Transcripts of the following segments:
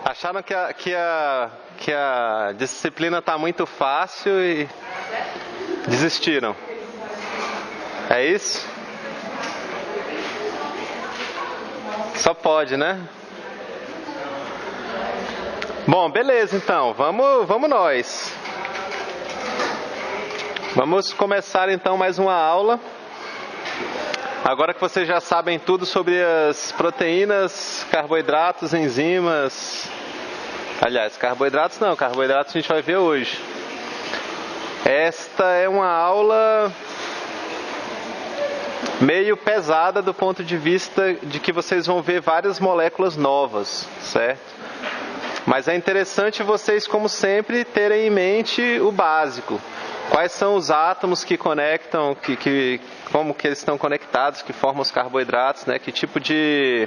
Acharam que a disciplina está muito fácil e desistiram. É isso? Só pode, né? Bom, beleza então. Vamos nós. Vamos começar então mais uma aula. Agora que vocês já sabem tudo sobre as proteínas, carboidratos, enzimas. Aliás, carboidratos a gente vai ver hoje. Esta é uma aula meio pesada do ponto de vista de que vocês vão ver várias moléculas novas, certo? Mas é interessante vocês, como sempre, terem em mente o básico. Quais são os átomos que conectam, como que eles estão conectados, que formam os carboidratos, né? Que tipo de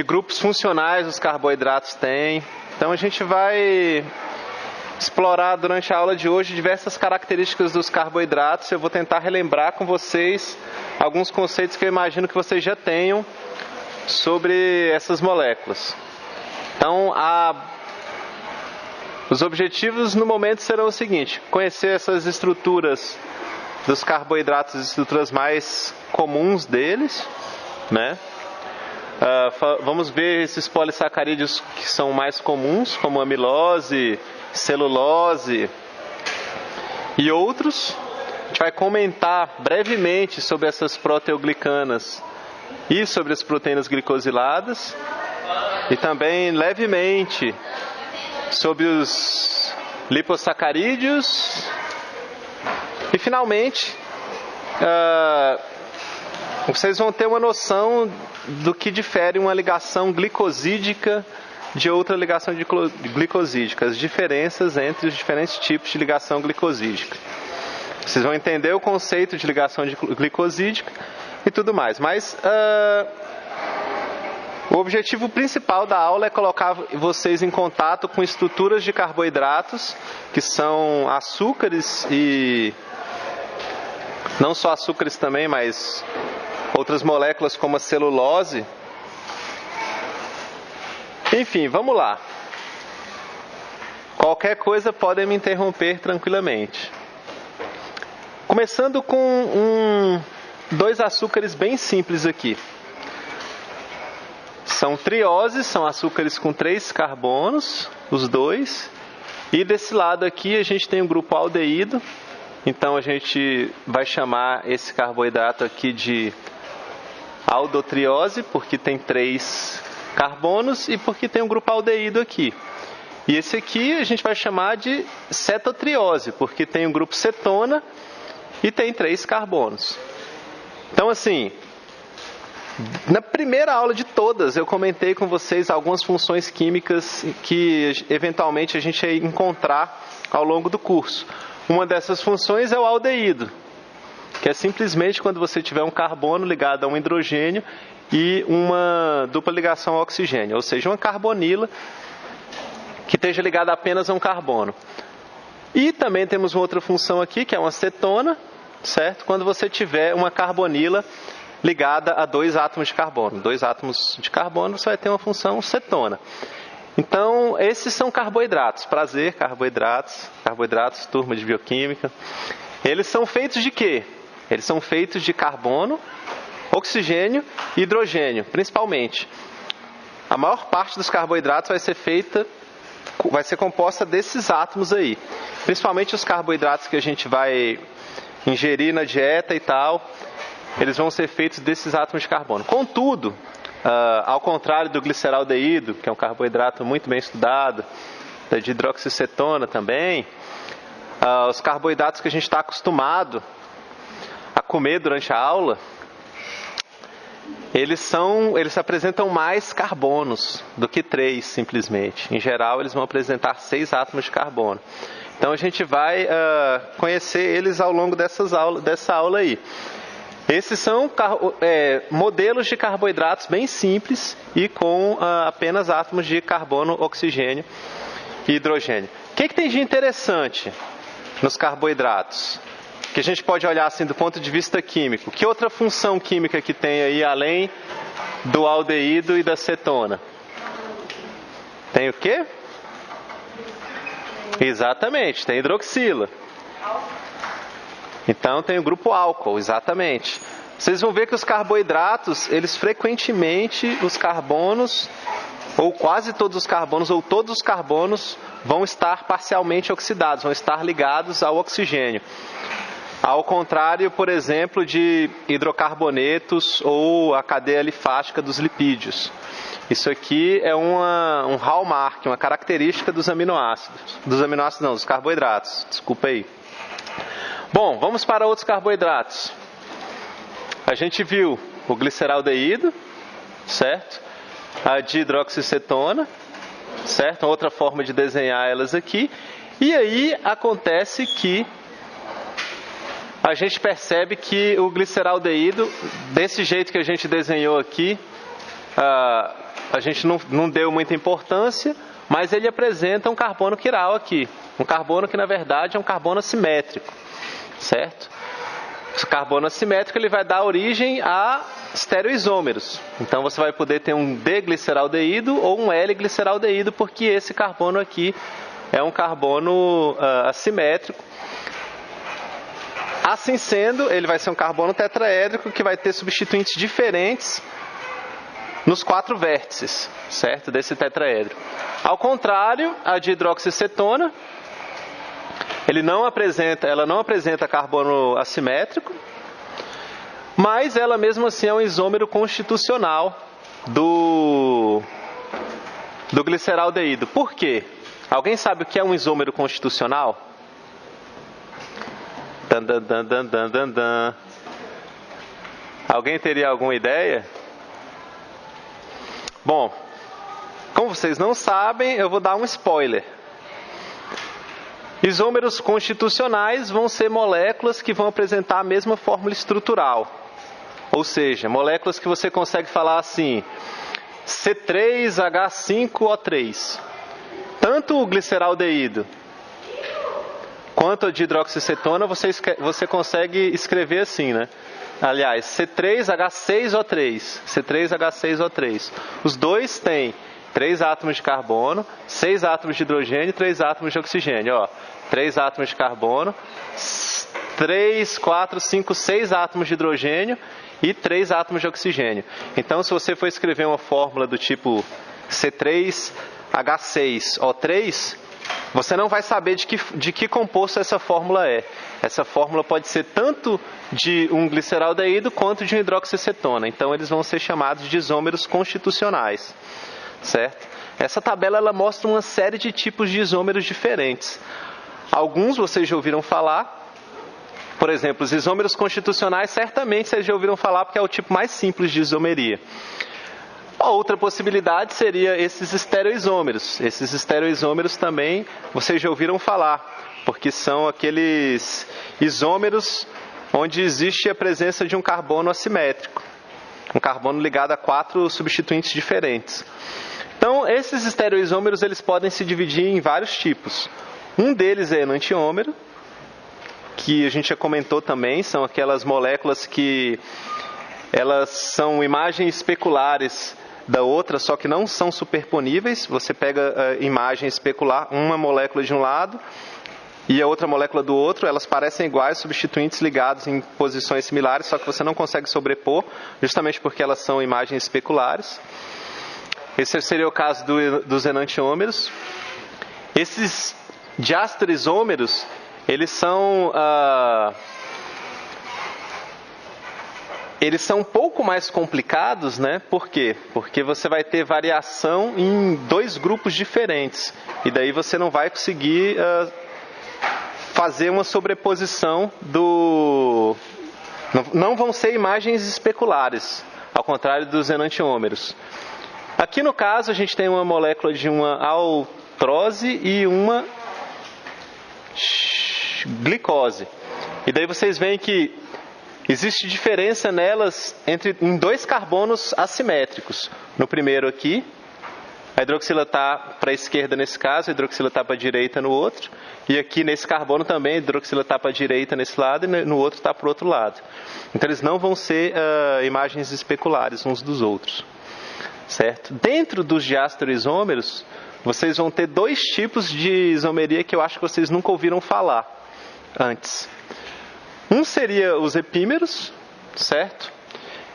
grupos funcionais os carboidratos têm. Então a gente vai explorar durante a aula de hoje diversas características dos carboidratos. Eu vou tentar relembrar com vocês alguns conceitos que eu imagino que vocês já tenham sobre essas moléculas. Então, os objetivos no momento serão o seguinte: conhecer essas estruturas dos carboidratos, as estruturas mais comuns deles, né? Vamos ver esses polissacarídeos que são mais comuns, como amilose, celulose e outros. A gente vai comentar brevemente sobre essas proteoglicanas e sobre as proteínas glicosiladas, e também levemente sobre os lipossacarídeos. E finalmente, vocês vão ter uma noção do que difere uma ligação glicosídica de outra ligação glicosídica, as diferenças entre os diferentes tipos de ligação glicosídica. Vocês vão entender o conceito de ligação glicosídica e tudo mais. Mas o objetivo principal da aula é colocar vocês em contato com estruturas de carboidratos, que são açúcares e não só açúcares também, mas outras moléculas como a celulose. Enfim, vamos lá. Qualquer coisa podem me interromper tranquilamente. Começando com dois açúcares bem simples aqui. São trioses, são açúcares com 3 carbonos, os dois. E desse lado aqui a gente tem um grupo aldeído. Então a gente vai chamar esse carboidrato aqui de aldotriose, porque tem 3 carbonos e porque tem um grupo aldeído aqui. E esse aqui a gente vai chamar de cetotriose, porque tem um grupo cetona e tem 3 carbonos. Então assim, na primeira aula de todas eu comentei com vocês algumas funções químicas que eventualmente a gente ia encontrar ao longo do curso. Uma dessas funções é o aldeído, que é simplesmente quando você tiver um carbono ligado a um hidrogênio e uma dupla ligação ao oxigênio, ou seja, uma carbonila que esteja ligada apenas a um carbono. E também temos uma outra função aqui, que é uma cetona, certo? Quando você tiver uma carbonila ligada a 2 átomos de carbono. 2 átomos de carbono, você vai ter uma função cetona. Então, esses são carboidratos. Prazer, carboidratos, turma de bioquímica. Eles são feitos de quê? Eles são feitos de carbono, oxigênio e hidrogênio, principalmente. A maior parte dos carboidratos vai ser composta desses átomos aí. Principalmente os carboidratos que a gente vai ingerir na dieta e tal, eles vão ser feitos desses átomos de carbono. Contudo, ao contrário do gliceraldeído, que é um carboidrato muito bem estudado, da dihidroxicetona também, os carboidratos que a gente está acostumado a comer durante a aula, eles apresentam mais carbonos do que 3, simplesmente. Em geral, eles vão apresentar 6 átomos de carbono. Então, a gente vai conhecer eles ao longo dessa aula aí. Esses são modelos de carboidratos bem simples e com apenas átomos de carbono, oxigênio e hidrogênio. O que tem de interessante nos carboidratos? Que a gente pode olhar assim do ponto de vista químico. Que outra função química que tem aí além do aldeído e da cetona? Tem o quê? Exatamente, tem hidroxila. Então tem o grupo álcool, exatamente. Vocês vão ver que os carboidratos, eles frequentemente, os carbonos, ou quase todos os carbonos, ou todos os carbonos, vão estar parcialmente oxidados, vão estar ligados ao oxigênio. Ao contrário, por exemplo, de hidrocarbonetos ou a cadeia alifática dos lipídios. Isso aqui é um hallmark, uma característica dos aminoácidos. Dos aminoácidos não, dos carboidratos. Desculpa aí. Bom, vamos para outros carboidratos. A gente viu o gliceraldeído, certo? A dihidroxicetona, certo? Outra forma de desenhar elas aqui. E aí acontece que a gente percebe que o gliceraldeído, desse jeito que a gente desenhou aqui, a gente não deu muita importância, mas ele apresenta um carbono quiral aqui. Um carbono que, na verdade, é um carbono assimétrico, certo? Esse carbono assimétrico ele vai dar origem a estereoisômeros. Então, você vai poder ter um D-gliceraldeído ou um L-gliceraldeído, porque esse carbono aqui é um carbono assimétrico. Assim sendo, ele vai ser um carbono tetraédrico que vai ter substituintes diferentes nos 4 vértices, certo? Desse tetraédrico. Ao contrário, a dihidroxicetona, ela não apresenta carbono assimétrico, mas ela mesmo assim é um isômero constitucional do gliceraldeído. Por quê? Alguém sabe o que é um isômero constitucional? Alguém teria alguma ideia? Bom, como vocês não sabem, eu vou dar um spoiler. Isômeros constitucionais vão ser moléculas que vão apresentar a mesma fórmula estrutural. Ou seja, moléculas que você consegue falar assim, C3H5O3. Tanto o gliceraldeído quanto a dihidroxicetona, você consegue escrever assim, né? Aliás, C3H6O3. C3H6O3. Os dois têm 3 átomos de carbono, 6 átomos de hidrogênio e 3 átomos de oxigênio. Ó, 3 átomos de carbono, 3, 4, 5, 6 átomos de hidrogênio e 3 átomos de oxigênio. Então, se você for escrever uma fórmula do tipo C3H6O3, você não vai saber de que composto essa fórmula é. Essa fórmula pode ser tanto de um gliceraldeído quanto de um hidroxicetona. Então, eles vão ser chamados de isômeros constitucionais, certo? Essa tabela ela mostra uma série de tipos de isômeros diferentes. Alguns vocês já ouviram falar. Por exemplo, os isômeros constitucionais, certamente vocês já ouviram falar porque é o tipo mais simples de isomeria. A outra possibilidade seria esses estereoisômeros. Esses estereoisômeros também vocês já ouviram falar, porque são aqueles isômeros onde existe a presença de um carbono assimétrico. Um carbono ligado a 4 substituintes diferentes. Então, esses estereoisômeros eles podem se dividir em vários tipos. Um deles é enantiômero, que a gente já comentou também, são aquelas moléculas que elas são imagens especulares da outra, só que não são superponíveis. Você pega a imagem especular, uma molécula de um lado e a outra molécula do outro, elas parecem iguais, substituintes ligados em posições similares, só que você não consegue sobrepor, justamente porque elas são imagens especulares. Esse seria o caso dos enantiômeros. Esses diastereisômeros, eles são um pouco mais complicados, né? Por quê? Porque você vai ter variação em 2 grupos diferentes. E daí você não vai conseguir fazer uma sobreposição Não vão ser imagens especulares, ao contrário dos enantiômeros. Aqui no caso a gente tem uma molécula de uma altrose e uma glicose. E daí vocês veem que existe diferença nelas em 2 carbonos assimétricos. No primeiro aqui, a hidroxila está para a esquerda nesse caso, a hidroxila está para a direita no outro. E aqui nesse carbono também, a hidroxila está para a direita nesse lado e no outro está para o outro lado. Então eles não vão ser imagens especulares uns dos outros, certo? Dentro dos diastereoisômeros, vocês vão ter dois tipos de isomeria que eu acho que vocês nunca ouviram falar antes. Um seria os epímeros, certo?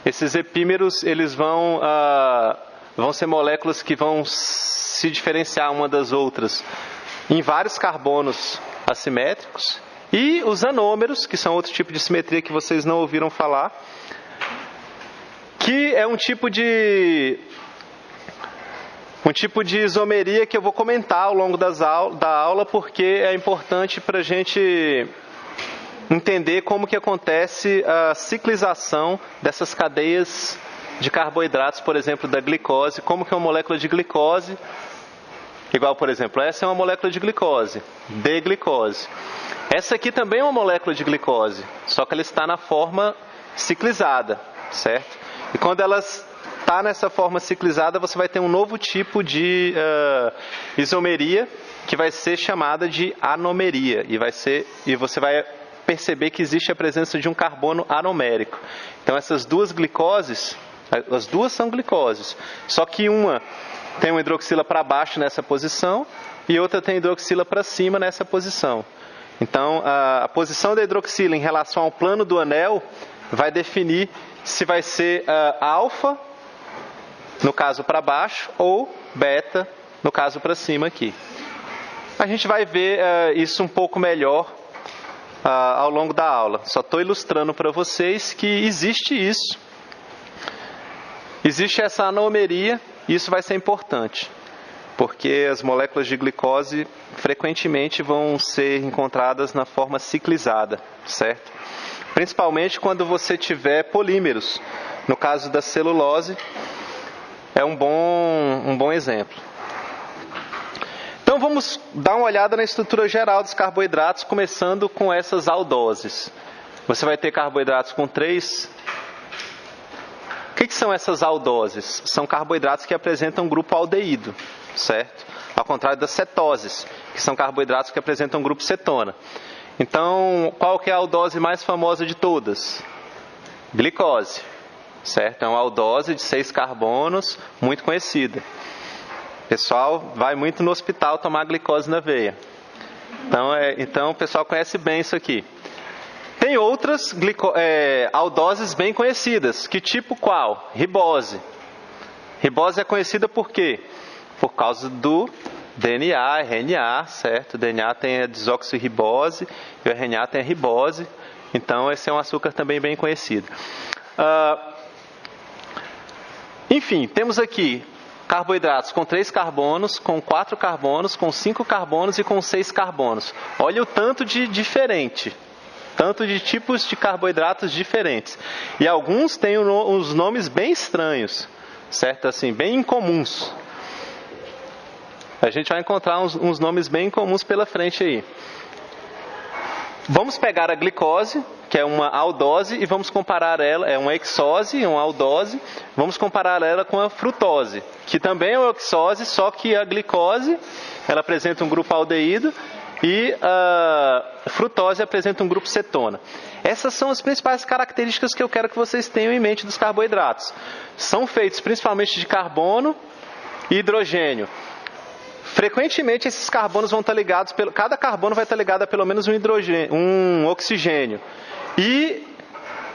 Esses epímeros, eles vão ser moléculas que vão se diferenciar uma das outras em vários carbonos assimétricos. E os anômeros, que são outro tipo de simetria que vocês não ouviram falar, que é um tipo de isomeria que eu vou comentar ao longo da aula, porque é importante para a gente entender como que acontece a ciclização dessas cadeias de carboidratos, por exemplo, da glicose, como que é uma molécula de glicose, igual, por exemplo, essa é uma molécula de glicose, D-glicose. Essa aqui também é uma molécula de glicose, só que ela está na forma ciclizada, certo? E quando ela está nessa forma ciclizada, você vai ter um novo tipo de isomeria, que vai ser chamada de anomeria, e você vai perceber que existe a presença de um carbono anomérico. Então essas duas glicoses, as duas são glicoses, só que uma tem uma hidroxila para baixo nessa posição e outra tem hidroxila para cima nessa posição. Então a posição da hidroxila em relação ao plano do anel vai definir se vai ser alfa, no caso para baixo, ou beta, no caso para cima aqui. A gente vai ver isso um pouco melhor ao longo da aula. Só estou ilustrando para vocês que existe isso. Existe essa anomeria e isso vai ser importante, porque as moléculas de glicose frequentemente vão ser encontradas na forma ciclizada, certo? Principalmente quando você tiver polímeros. No caso da celulose, é um bom exemplo. Então vamos dar uma olhada na estrutura geral dos carboidratos, começando com essas aldoses. Você vai ter carboidratos com 3. O que são essas aldoses? São carboidratos que apresentam um grupo aldeído, certo? Ao contrário das cetoses, que são carboidratos que apresentam um grupo cetona. Então, qual que é a aldose mais famosa de todas? Glicose, certo? É uma aldose de 6 carbonos, muito conhecida. O pessoal vai muito no hospital tomar glicose na veia. Então o pessoal conhece bem isso aqui. Tem outras aldoses bem conhecidas. Que tipo qual? Ribose. Ribose é conhecida por quê? Por causa do DNA, RNA, certo? O DNA tem a desoxirribose e o RNA tem a ribose. Então esse é um açúcar também bem conhecido. Enfim, temos aqui carboidratos com 3 carbonos, com 4 carbonos, com 5 carbonos e com 6 carbonos. Olha o tanto de diferente. Tanto de tipos de carboidratos diferentes. E alguns têm uns nomes bem estranhos, certo? Assim, bem incomuns. A gente vai encontrar uns nomes bem incomuns pela frente aí. Vamos pegar a glicose, que é uma aldose, e vamos comparar ela, é uma hexose, uma aldose, vamos comparar ela com a frutose, que também é uma hexose, só que a glicose, ela apresenta um grupo aldeído, e a frutose apresenta um grupo cetona. Essas são as principais características que eu quero que vocês tenham em mente dos carboidratos. São feitos principalmente de carbono e hidrogênio. Frequentemente esses carbonos vão estar ligados, cada carbono vai estar ligado a pelo menos um oxigênio. E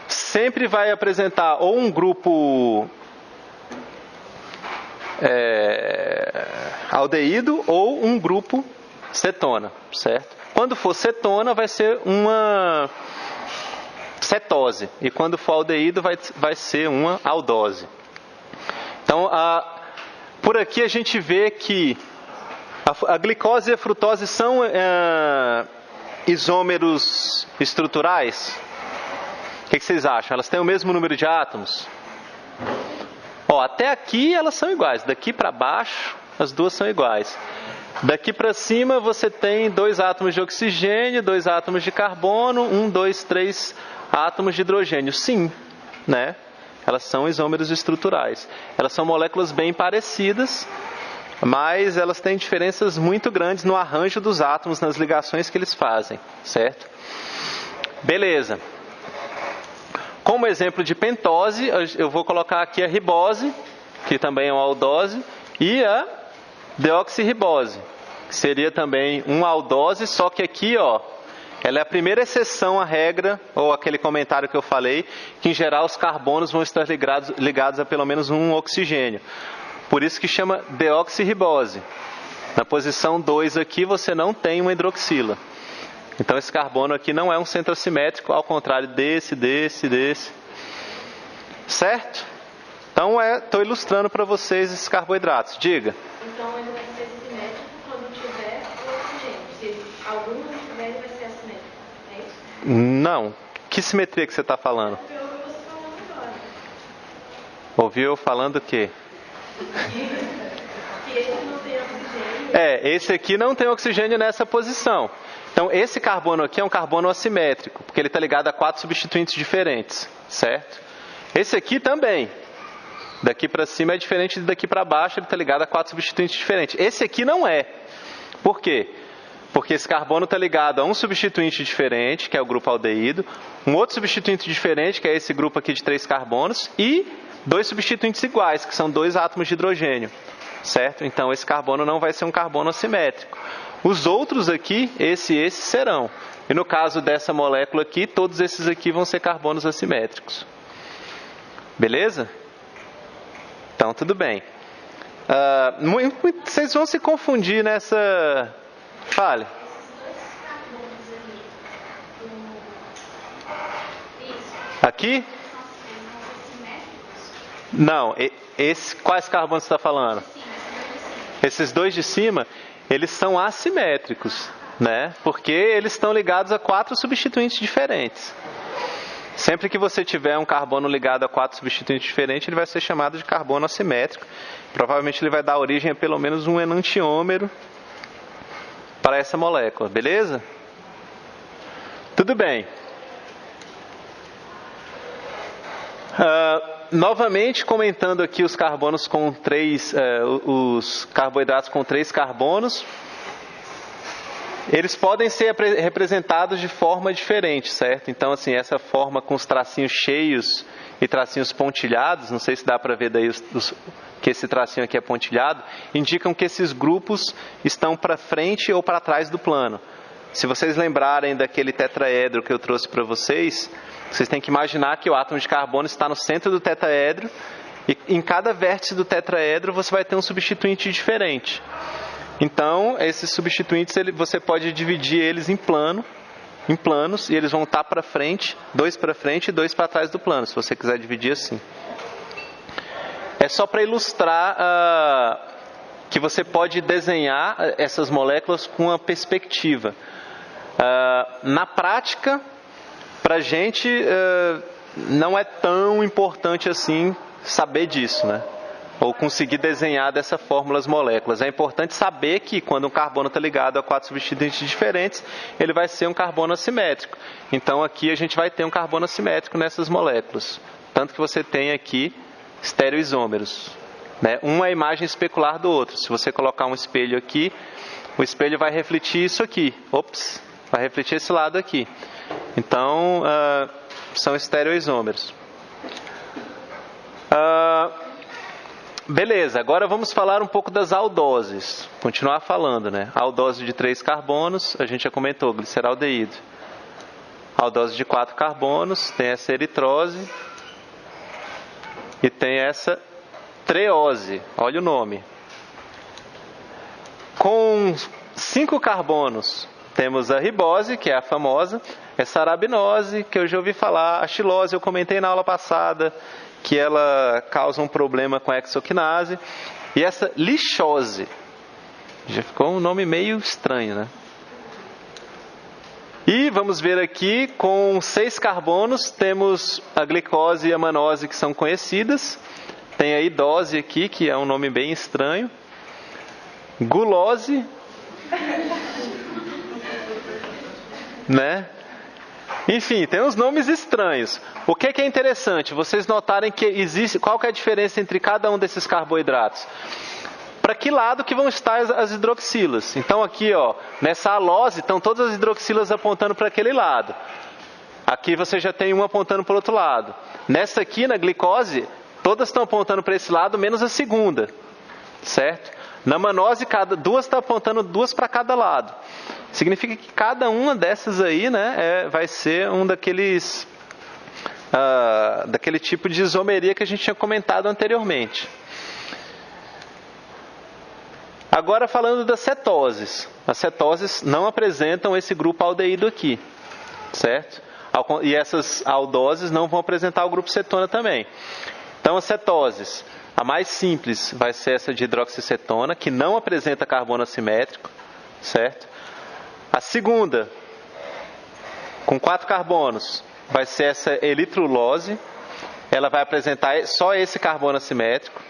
sempre vai apresentar ou um grupo aldeído ou um grupo cetona, certo? Quando for cetona vai ser uma cetose e quando for aldeído vai ser uma aldose. Então, por aqui a gente vê que a glicose e a frutose são isômeros estruturais. O que vocês acham? Elas têm o mesmo número de átomos? Até aqui elas são iguais. Daqui para baixo as duas são iguais. Daqui para cima você tem 2 átomos de oxigênio, 2 átomos de carbono, 1, 2, 3 átomos de hidrogênio. Sim, né? Elas são isômeros estruturais. Elas são moléculas bem parecidas, mas elas têm diferenças muito grandes no arranjo dos átomos, nas ligações que eles fazem, certo? Beleza. Como exemplo de pentose, eu vou colocar aqui a ribose, que também é uma aldose, e a deoxirribose, que seria também uma aldose, só que aqui, ó, ela é a primeira exceção à regra, ou aquele comentário que eu falei, que em geral os carbonos vão estar ligados a pelo menos um oxigênio. Por isso que chama deoxirribose. Na posição 2 aqui você não tem uma hidroxila. Então esse carbono aqui não é um centro assimétrico, ao contrário desse. Certo? Então estou ilustrando para vocês esses carboidratos. Diga. Então ele vai ser simétrico quando tiver o oxigênio. Se algum não tiver, ele vai ser assimétrico. É isso? Não. Que simetria que você está falando? Eu ouvi você falando agora. Ouviu eu falando o quê? Que esse não tem oxigênio. Esse aqui não tem oxigênio nessa posição. Então esse carbono aqui é um carbono assimétrico, porque ele está ligado a 4 substituintes diferentes, certo? Esse aqui também. Daqui para cima é diferente de daqui para baixo, ele está ligado a 4 substituintes diferentes. Esse aqui não é. Por quê? Porque esse carbono está ligado a um substituinte diferente, que é o grupo aldeído, um outro substituinte diferente, que é esse grupo aqui de 3 carbonos, e 2 substituintes iguais, que são 2 átomos de hidrogênio, certo? Então esse carbono não vai ser um carbono assimétrico. Os outros aqui, esse e esse, serão. E no caso dessa molécula aqui, todos esses aqui vão ser carbonos assimétricos. Beleza? Então, tudo bem. Vocês vão se confundir nessa... Fale. Aqui? Não. Quais carbonos você está falando? Esses dois de cima, eles são assimétricos, né? Porque eles estão ligados a 4 substituintes diferentes. Sempre que você tiver um carbono ligado a 4 substituintes diferentes, ele vai ser chamado de carbono assimétrico. Provavelmente ele vai dar origem a pelo menos um enantiômero para essa molécula, beleza? Tudo bem. Novamente comentando aqui os carbonos com os carboidratos com 3 carbonos. Eles podem ser representados de forma diferente, certo? Então, assim, essa forma com os tracinhos cheios e tracinhos pontilhados, não sei se dá para ver daí que esse tracinho aqui é pontilhado, indicam que esses grupos estão para frente ou para trás do plano. Se vocês lembrarem daquele tetraedro que eu trouxe para vocês, vocês têm que imaginar que o átomo de carbono está no centro do tetraedro e em cada vértice do tetraedro você vai ter um substituinte diferente. Então, esses substituintes, você pode dividir eles em planos, e eles vão estar para frente, 2 para frente e 2 para trás do plano, se você quiser dividir assim. É só para ilustrar que você pode desenhar essas moléculas com uma perspectiva. Na prática, para a gente, não é tão importante assim saber disso, né? Ou conseguir desenhar dessa forma as moléculas. É importante saber que quando um carbono está ligado a 4 substituintes diferentes, ele vai ser um carbono assimétrico. Então aqui a gente vai ter um carbono assimétrico nessas moléculas. Tanto que você tem aqui estereoisômeros, né? Um é a imagem especular do outro. Se você colocar um espelho aqui, o espelho vai refletir isso aqui. Vai refletir esse lado aqui. Então, são estereoisômeros. Beleza, agora vamos falar um pouco das aldoses. Continuar falando, né? Aldose de 3 carbonos, a gente já comentou, gliceraldeído. Aldose de 4 carbonos, tem essa eritrose e tem essa treose, olha o nome. Com 5 carbonos, temos a ribose, que é a famosa, essa arabinose, que eu já ouvi falar, a xilose, eu comentei na aula passada, que ela causa um problema com a hexoquinase, e essa lixose, já ficou um nome meio estranho, né? E vamos ver aqui, com 6 carbonos, temos a glicose e a manose, que são conhecidas, tem a idose aqui, que é um nome bem estranho, gulose, né? Enfim, tem uns nomes estranhos. O que é interessante? Vocês notarem que existe... Qual que é a diferença entre cada um desses carboidratos? Para que lado que vão estar as hidroxilas? Então aqui, ó, nessa alose, estão todas as hidroxilas apontando para aquele lado. Aqui você já tem uma apontando para o outro lado. Nessa aqui, na glicose, todas estão apontando para esse lado, menos a segunda. Certo? Na manose, duas está apontando duas para cada lado. Significa que cada uma dessas aí, né, vai ser um daquele tipo de isomeria que a gente tinha comentado anteriormente. Agora falando das cetoses. As cetoses não apresentam esse grupo aldeído aqui, certo? E essas aldoses não vão apresentar o grupo cetona também. Então as cetoses, a mais simples vai ser essa de hidroxicetona, que não apresenta carbono assimétrico, certo? A segunda, com 4 carbonos, vai ser essa eritrulose. Ela vai apresentar só esse carbono assimétrico.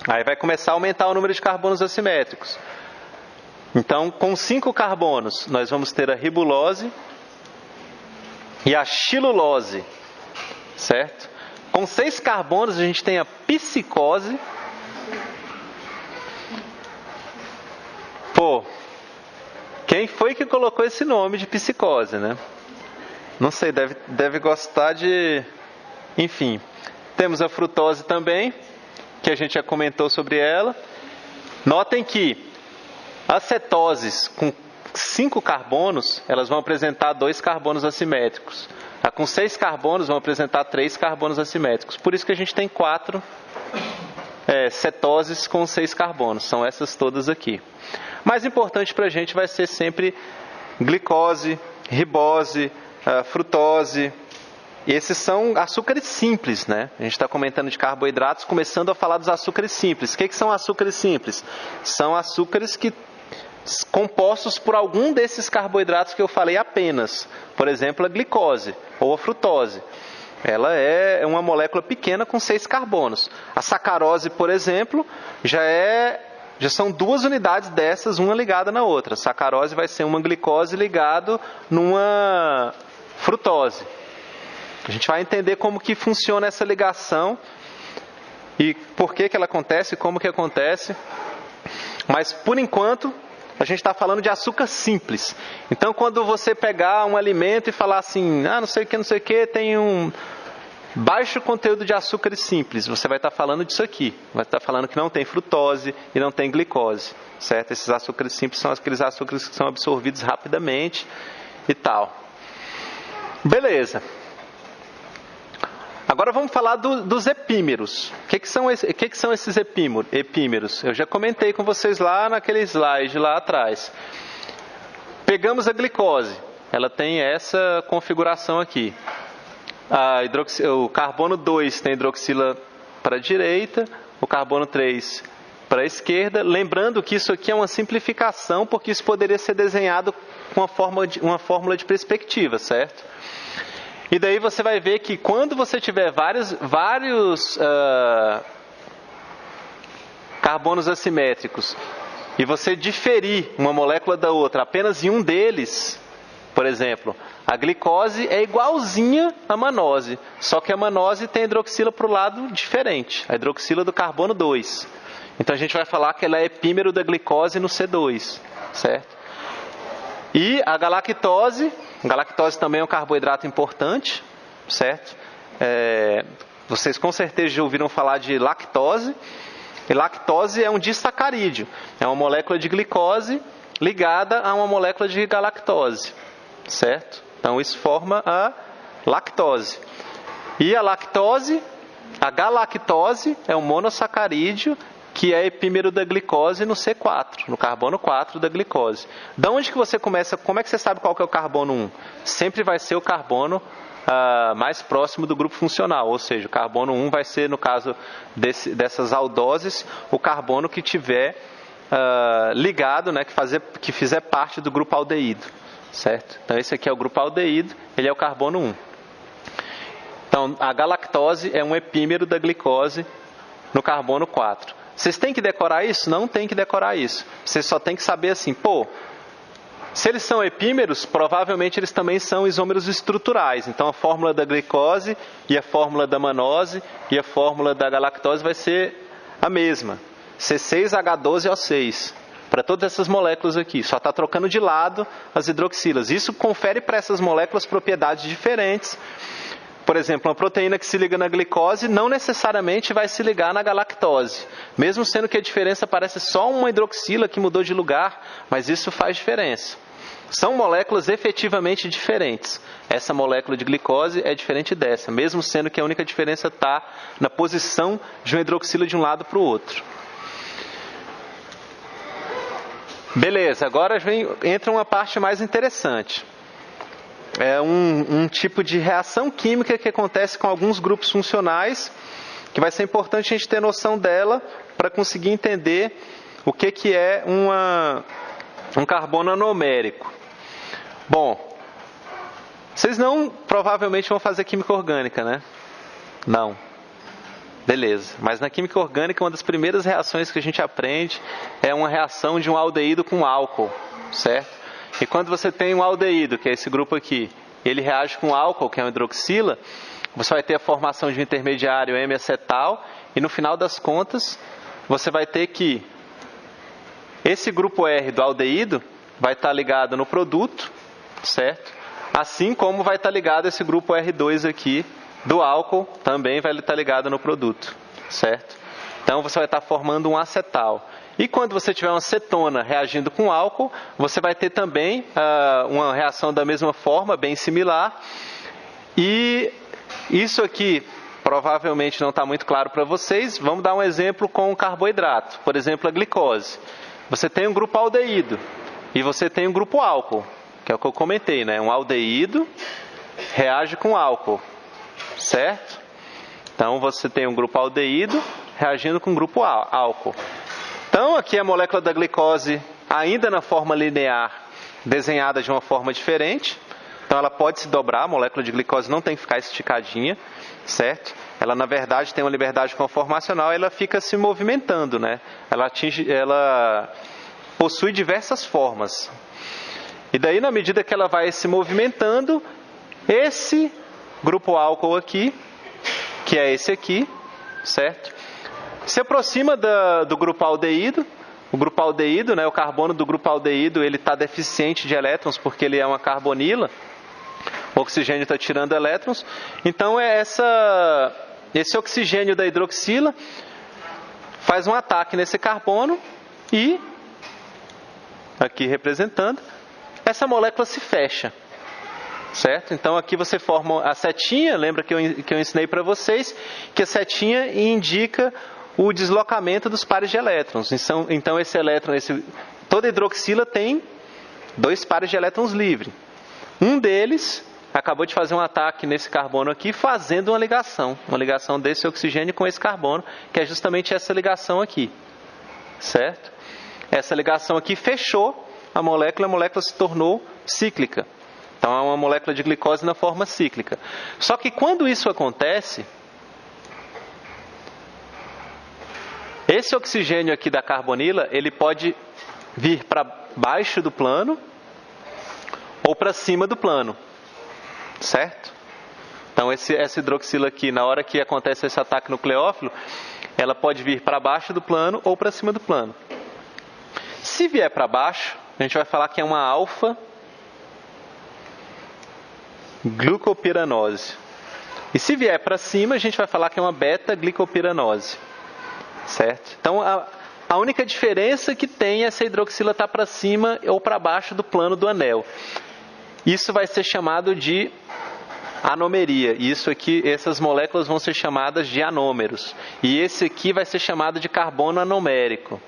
Aí vai começar a aumentar o número de carbonos assimétricos. Então, com 5 carbonos, nós vamos ter a ribulose e a xilulose, certo? Com 6 carbonos, a gente tem a psicose. Pô, quem foi que colocou esse nome de psicose, né? Não sei, deve gostar de... Enfim, temos a frutose também, que a gente já comentou sobre ela. Notem que as cetoses com 5 carbonos, elas vão apresentar 2 carbonos assimétricos. A com 6 carbonos vão apresentar 3 carbonos assimétricos. Por isso que a gente tem 4 cetoses com 6 carbonos. São essas todas aqui. Mais importante para a gente vai ser sempre glicose, ribose, frutose. Esses são açúcares simples, né? A gente está comentando de carboidratos, começando a falar dos açúcares simples. O que são açúcares simples? São açúcares compostos por algum desses carboidratos que eu falei apenas. Por exemplo, a glicose ou a frutose. Ela é uma molécula pequena com 6 carbonos. A sacarose, por exemplo, já são 2 unidades dessas, uma ligada na outra. A sacarose vai ser uma glicose ligado numa frutose. A gente vai entender como que funciona essa ligação e por que ela acontece, como que acontece. Mas, por enquanto, a gente está falando de açúcar simples. Então, quando você pegar um alimento e falar assim, não sei o que, tem um baixo conteúdo de açúcares simples, você vai estar falando disso aqui. Vai estar falando que não tem frutose e não tem glicose, certo? Esses açúcares simples são aqueles açúcares que são absorvidos rapidamente e tal. Beleza. Agora vamos falar dos epímeros. O que são esses epímeros? Eu já comentei com vocês lá naquele slide lá atrás. Pegamos a glicose. Ela tem essa configuração aqui. O carbono 2 tem hidroxila para a direita, o carbono 3 para a esquerda. Lembrando que isso aqui é uma simplificação, porque isso poderia ser desenhado com uma fórmula de perspectiva, certo? E daí você vai ver que quando você tiver vários carbonos assimétricos e você diferir uma molécula da outra apenas em um deles, por exemplo, a glicose é igualzinha à manose, só que a manose tem a hidroxila para o lado diferente, a hidroxila do carbono 2. Então a gente vai falar que ela é epímero da glicose no C2, certo? E a galactose também é um carboidrato importante, certo? Vocês com certeza já ouviram falar de lactose. E lactose é um disacarídeo. É uma molécula de glicose ligada a uma molécula de galactose, certo? Então isso forma a lactose. E a galactose é um monossacarídeo que é epímero da glicose no C4, no carbono 4 da glicose. Da onde que você começa? Como é que você sabe qual que é o carbono 1? Sempre vai ser o carbono mais próximo do grupo funcional, ou seja, o carbono 1 vai ser, no caso dessas aldoses, o carbono que tiver ligado, né, que fizer parte do grupo aldeído, certo? Então esse aqui é o grupo aldeído, ele é o carbono 1. Então a galactose é um epímero da glicose no carbono 4. Vocês têm que decorar isso? Não tem que decorar isso. Vocês só têm que saber assim, se eles são epímeros, provavelmente eles também são isômeros estruturais. Então a fórmula da glicose e a fórmula da manose e a fórmula da galactose vai ser a mesma. C6H12O6. Para todas essas moléculas aqui. Só está trocando de lado as hidroxilas. Isso confere para essas moléculas propriedades diferentes. por exemplo, uma proteína que se liga na glicose não necessariamente vai se ligar na galactose, mesmo sendo que a diferença parece só uma hidroxila que mudou de lugar, mas isso faz diferença. São moléculas efetivamente diferentes. Essa molécula de glicose é diferente dessa, mesmo sendo que a única diferença está na posição de uma hidroxila de um lado para o outro. Beleza, agora entra uma parte mais interessante. É um tipo de reação química que acontece com alguns grupos funcionais, que vai ser importante a gente ter noção dela para conseguir entender o que é um carbono anomérico. Bom, vocês não provavelmente vão fazer química orgânica, né? Não. Beleza. Mas na química orgânica, uma das primeiras reações que a gente aprende é uma reação de um aldeído com álcool, certo? E quando você tem um aldeído, que é esse grupo aqui, ele reage com álcool, que é uma hidroxila, você vai ter a formação de um intermediário M-acetal, e no final das contas, você vai ter que esse grupo R do aldeído vai estar ligado no produto, certo? Assim como vai estar ligado esse grupo R2 aqui do álcool, também vai estar ligado no produto, certo? Então você vai estar formando um acetal. E quando você tiver uma cetona reagindo com álcool, você vai ter também uma reação da mesma forma, bem similar. E isso aqui provavelmente não está muito claro para vocês. Vamos dar um exemplo com o carboidrato, por exemplo, a glicose. Você tem um grupo aldeído e você tem um grupo álcool, que é o que eu comentei, né? Um aldeído reage com álcool, certo? Então você tem um grupo aldeído reagindo com um grupo álcool. Então aqui a molécula da glicose, ainda na forma linear, desenhada de uma forma diferente. Então ela pode se dobrar, a molécula de glicose não tem que ficar esticadinha, certo? Ela na verdade tem uma liberdade conformacional, ela fica se movimentando, né? Ela possui diversas formas. E daí, na medida que ela vai se movimentando, esse grupo álcool aqui, que é esse aqui, certo? Se aproxima do grupo aldeído. O grupo aldeído, né, o carbono do grupo aldeído, ele está deficiente de elétrons porque ele é uma carbonila. O oxigênio está tirando elétrons. Então, esse oxigênio da hidroxila faz um ataque nesse carbono e, aqui representando, essa molécula se fecha, certo? Então aqui você forma a setinha, lembra que eu ensinei para vocês, que a setinha indica o deslocamento dos pares de elétrons. Então toda hidroxila tem 2 pares de elétrons livres. Um deles acabou de fazer um ataque nesse carbono aqui, fazendo uma ligação desse oxigênio com esse carbono, que é justamente essa ligação aqui, certo? Essa ligação aqui fechou a molécula se tornou cíclica. Então é uma molécula de glicose na forma cíclica. Só que quando isso acontece, esse oxigênio aqui da carbonila, ele pode vir para baixo do plano ou para cima do plano, certo? Então essa hidroxila aqui, na hora que acontece esse ataque nucleófilo, ela pode vir para baixo do plano ou para cima do plano. Se vier para baixo, a gente vai falar que é uma alfa-glucopiranose. E se vier para cima, a gente vai falar que é uma beta-glicopiranose. Certo? Então, a única diferença que tem é se a hidroxila está para cima ou para baixo do plano do anel. Isso vai ser chamado de anomeria. E essas moléculas vão ser chamadas de anômeros. E esse aqui vai ser chamado de carbono anomérico.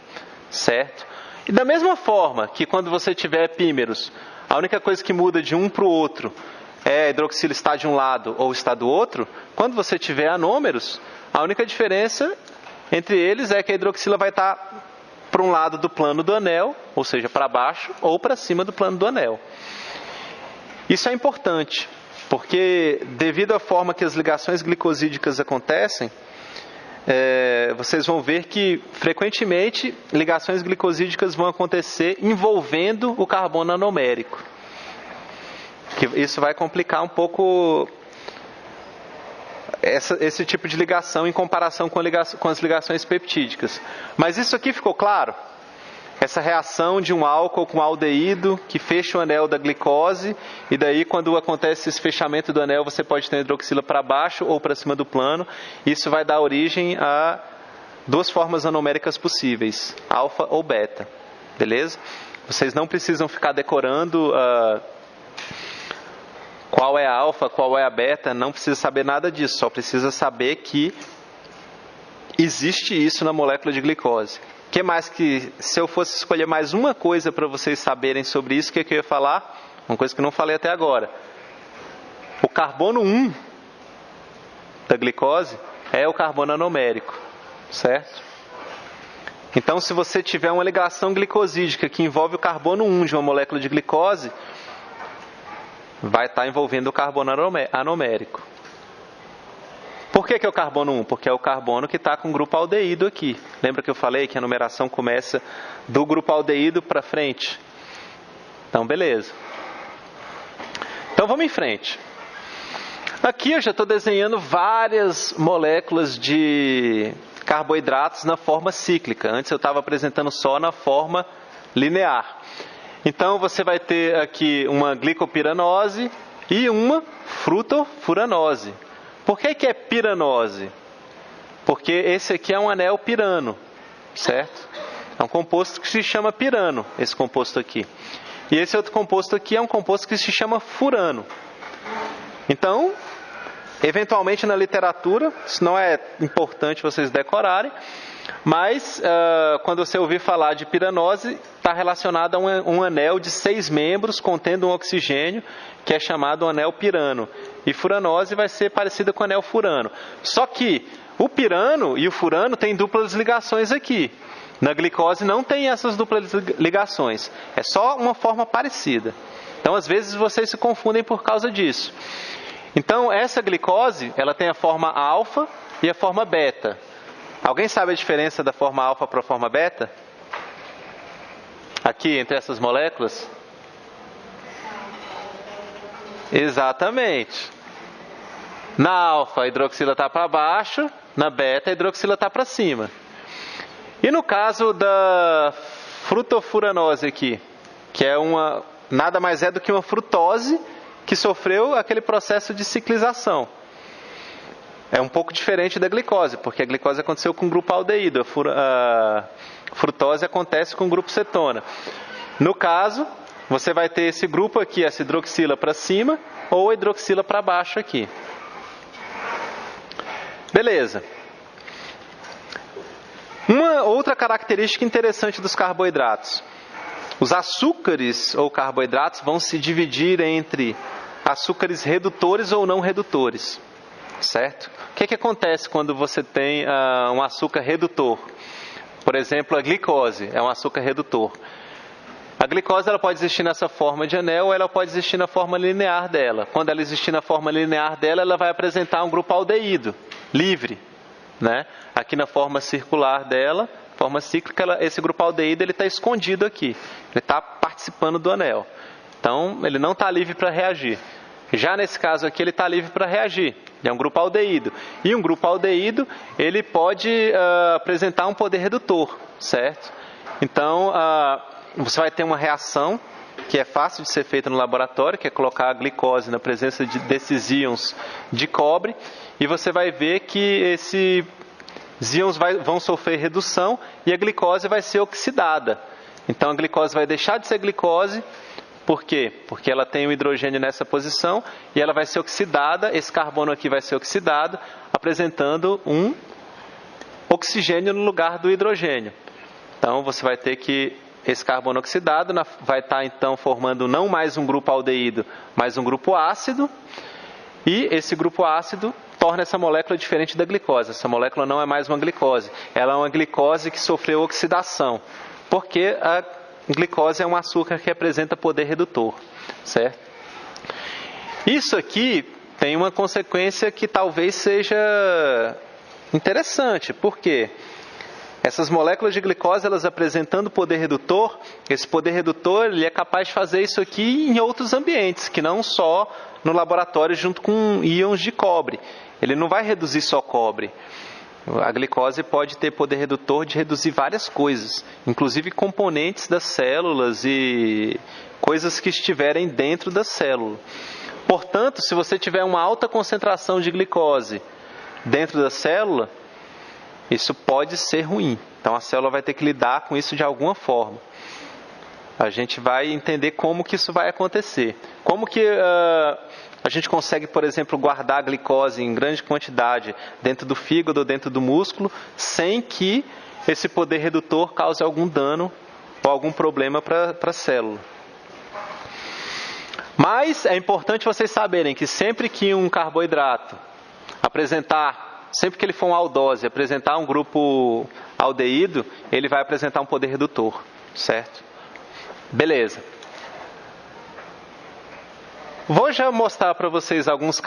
Certo? E da mesma forma que quando você tiver epímeros, a única coisa que muda de um para o outro é a hidroxila estar de um lado ou estar do outro, quando você tiver anômeros, a única diferença entre eles é que a hidroxila vai estar para um lado do plano do anel, ou seja, para baixo ou para cima do plano do anel. Isso é importante, porque devido à forma que as ligações glicosídicas acontecem, vocês vão ver que frequentemente ligações glicosídicas vão acontecer envolvendo o carbono anomérico. Isso vai complicar um pouco esse tipo de ligação em comparação com as ligações peptídicas. Mas isso aqui ficou claro? essa reação de um álcool com aldeído que fecha o anel da glicose, e daí quando acontece esse fechamento do anel, você pode ter a hidroxila para baixo ou para cima do plano. Isso vai dar origem a duas formas anoméricas possíveis, alfa ou beta, beleza? Vocês não precisam ficar decorando qual é a alfa, qual é a beta, não precisa saber nada disso, só precisa saber que existe isso na molécula de glicose. O que mais que, se eu fosse escolher mais uma coisa para vocês saberem sobre isso, o que eu ia falar? Uma coisa que eu não falei até agora. O carbono 1 da glicose é o carbono anomérico, certo? Então, se você tiver uma ligação glicosídica que envolve o carbono 1 de uma molécula de glicose, vai estar envolvendo o carbono anomérico. Por que é o carbono 1? Porque é o carbono que está com o grupo aldeído aqui. Lembra que eu falei que a numeração começa do grupo aldeído para frente? Então, beleza. Então, vamos em frente. Aqui eu já estou desenhando várias moléculas de carboidratos na forma cíclica. Antes eu estava apresentando só na forma linear. Então, você vai ter aqui uma glicopiranose e uma frutofuranose. Por que é piranose? Porque esse aqui é um anel pirano, certo? É um composto que se chama pirano, esse composto aqui. E esse outro composto aqui é um composto que se chama furano. Então, eventualmente na literatura, isso não é importante vocês decorarem, mas quando você ouvir falar de piranose, está relacionado a um anel de 6 membros contendo um oxigênio, que é chamado anel pirano. E furanose vai ser parecida com o anel furano. Só que o pirano e o furano têm duplas ligações aqui. Na glicose não tem essas duplas ligações. É só uma forma parecida. Então, às vezes, vocês se confundem por causa disso. Então, essa glicose, ela tem a forma alfa e a forma beta. Alguém sabe a diferença da forma alfa para a forma beta? Aqui, entre essas moléculas? Exatamente. Na alfa, a hidroxila está para baixo, na beta, a hidroxila está para cima. E no caso da frutofuranose aqui, que é nada mais é do que uma frutose que sofreu aquele processo de ciclização. É um pouco diferente da glicose, porque a glicose aconteceu com o grupo aldeído, a frutose acontece com o grupo cetona. No caso, você vai ter esse grupo aqui, essa hidroxila para cima ou a hidroxila para baixo aqui. Beleza. Uma outra característica interessante dos carboidratos. Os açúcares ou carboidratos vão se dividir entre açúcares redutores ou não redutores. Certo? O que acontece quando você tem um açúcar redutor? Por exemplo, a glicose é um açúcar redutor. A glicose ela pode existir nessa forma de anel ou ela pode existir na forma linear dela. Quando ela existir na forma linear dela, ela vai apresentar um grupo aldeído, livre. Né? Aqui na forma circular dela, forma cíclica, esse grupo aldeído está escondido aqui. Ele está participando do anel. Então, ele não está livre para reagir. Já nesse caso aqui, ele está livre para reagir. Ele é um grupo aldeído. E um grupo aldeído, ele pode apresentar um poder redutor, certo? Então, você vai ter uma reação que é fácil de ser feita no laboratório, que é colocar a glicose na presença desses íons de cobre, e você vai ver que esses íons vão sofrer redução e a glicose vai ser oxidada. Então, a glicose vai deixar de ser glicose. Por quê? Porque ela tem o hidrogênio nessa posição e ela vai ser oxidada, esse carbono aqui vai ser oxidado, apresentando um oxigênio no lugar do hidrogênio. Então, você vai ter que esse carbono oxidado vai estar então formando não mais um grupo aldeído, mas um grupo ácido, e esse grupo ácido torna essa molécula diferente da glicose. Essa molécula não é mais uma glicose, ela é uma glicose que sofreu oxidação, porque a glicose é um açúcar que apresenta poder redutor, certo? Isso aqui tem uma consequência que talvez seja interessante. Por quê? Essas moléculas de glicose, elas apresentando poder redutor, esse poder redutor ele é capaz de fazer isso aqui em outros ambientes, que não só no laboratório junto com íons de cobre. Ele não vai reduzir só cobre. A glicose pode ter poder redutor de reduzir várias coisas, inclusive componentes das células e coisas que estiverem dentro da célula. Portanto, se você tiver uma alta concentração de glicose dentro da célula, isso pode ser ruim. Então a célula vai ter que lidar com isso de alguma forma. A gente vai entender como que isso vai acontecer. Como que a gente consegue, por exemplo, guardar a glicose em grande quantidade dentro do fígado ou dentro do músculo, sem que esse poder redutor cause algum dano ou algum problema para a célula. Mas é importante vocês saberem que sempre que um carboidrato sempre que ele for uma aldose, apresentar um grupo aldeído, ele vai apresentar um poder redutor, certo? Beleza. Vou já mostrar para vocês alguns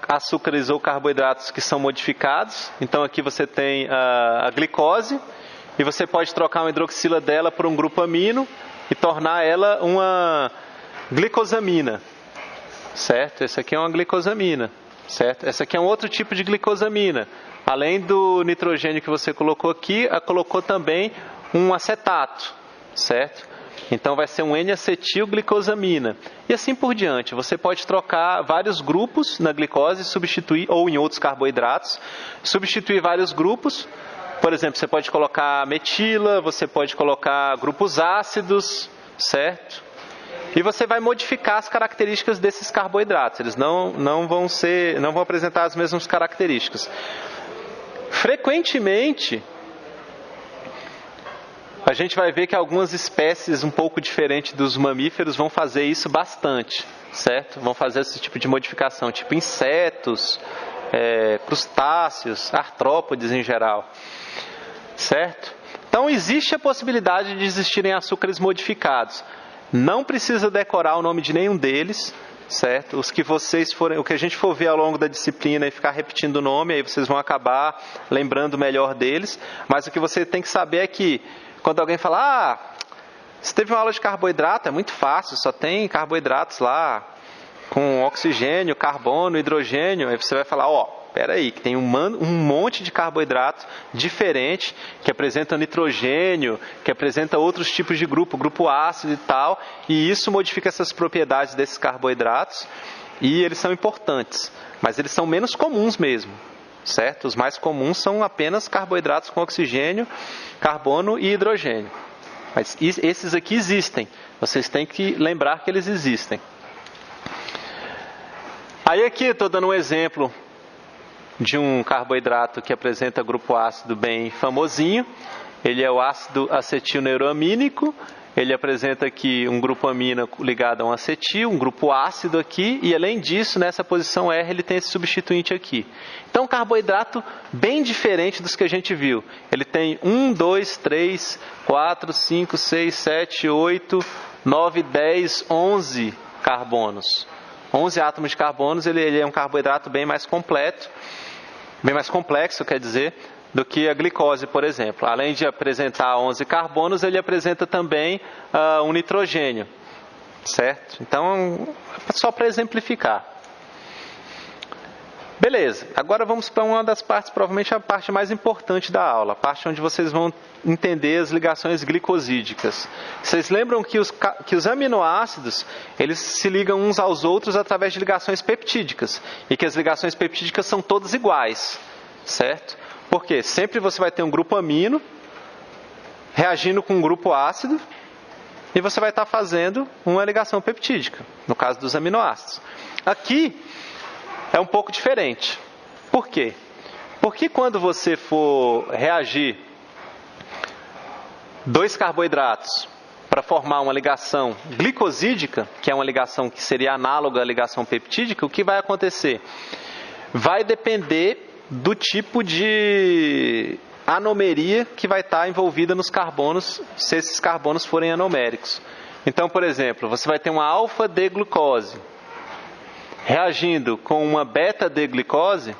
açúcares ou carboidratos que são modificados. Então aqui você tem a glicose e você pode trocar uma hidroxila dela por um grupo amino e tornar ela uma glicosamina, certo? Essa aqui é uma glicosamina, certo? Essa aqui é um outro tipo de glicosamina. Além do nitrogênio que você colocou aqui, colocou também um acetato, certo? Então vai ser um N-acetilglicosamina. E assim por diante. Você pode trocar vários grupos na glicose, substituir, ou em outros carboidratos, substituir vários grupos. Por exemplo, você pode colocar metila, você pode colocar grupos ácidos, certo? E você vai modificar as características desses carboidratos. Eles não vão apresentar as mesmas características. Frequentemente, a gente vai ver que algumas espécies um pouco diferentes dos mamíferos vão fazer isso bastante, certo? Vão fazer esse tipo de modificação, tipo insetos, crustáceos, artrópodes em geral, certo? Então existe a possibilidade de existirem açúcares modificados. Não precisa decorar o nome de nenhum deles, certo? O que a gente for ver ao longo da disciplina e ficar repetindo o nome, aí vocês vão acabar lembrando melhor deles. Mas o que você tem que saber é que quando alguém fala, você teve uma aula de carboidrato, é muito fácil, só tem carboidratos lá com oxigênio, carbono, hidrogênio. Aí você vai falar, peraí, que tem um monte de carboidratos diferentes que apresentam nitrogênio, que apresenta outros tipos de grupo ácido e tal, e isso modifica essas propriedades desses carboidratos, e eles são importantes, mas eles são menos comuns mesmo, certo? Os mais comuns são apenas carboidratos com oxigênio, carbono e hidrogênio. Mas esses aqui existem, vocês têm que lembrar que eles existem. Aí aqui eu estou dando um exemplo de um carboidrato que apresenta grupo ácido bem famosinho. Ele é o ácido acetilneuroamínico. Ele apresenta aqui um grupo amino ligado a um acetil, um grupo ácido aqui, e além disso, nessa posição R, ele tem esse substituinte aqui. Então, um carboidrato bem diferente dos que a gente viu. Ele tem 1, 2, 3, 4, 5, 6, 7, 8, 9, 10, 11 carbonos. 11 átomos de carbonos, ele é um carboidrato bem mais completo, bem mais complexo, quer dizer, do que a glicose, por exemplo. Além de apresentar 11 carbonos, ele apresenta também um nitrogênio, certo? Então, só para exemplificar. Beleza, agora vamos para uma das partes, provavelmente a parte mais importante da aula, a parte onde vocês vão entender as ligações glicosídicas. Vocês lembram que os aminoácidos, eles se ligam uns aos outros através de ligações peptídicas, e que as ligações peptídicas são todas iguais, certo? Por quê? Sempre você vai ter um grupo amino reagindo com um grupo ácido, e você vai estar fazendo uma ligação peptídica, no caso dos aminoácidos. Aqui é um pouco diferente. Por quê? Porque quando você for reagir dois carboidratos para formar uma ligação glicosídica, que é uma ligação que seria análoga à ligação peptídica, o que vai acontecer? Vai depender do tipo de anomeria que vai estar envolvida nos carbonos, se esses carbonos forem anoméricos. Então, por exemplo, você vai ter uma alfa-D-glucose reagindo com uma beta-D-glicose,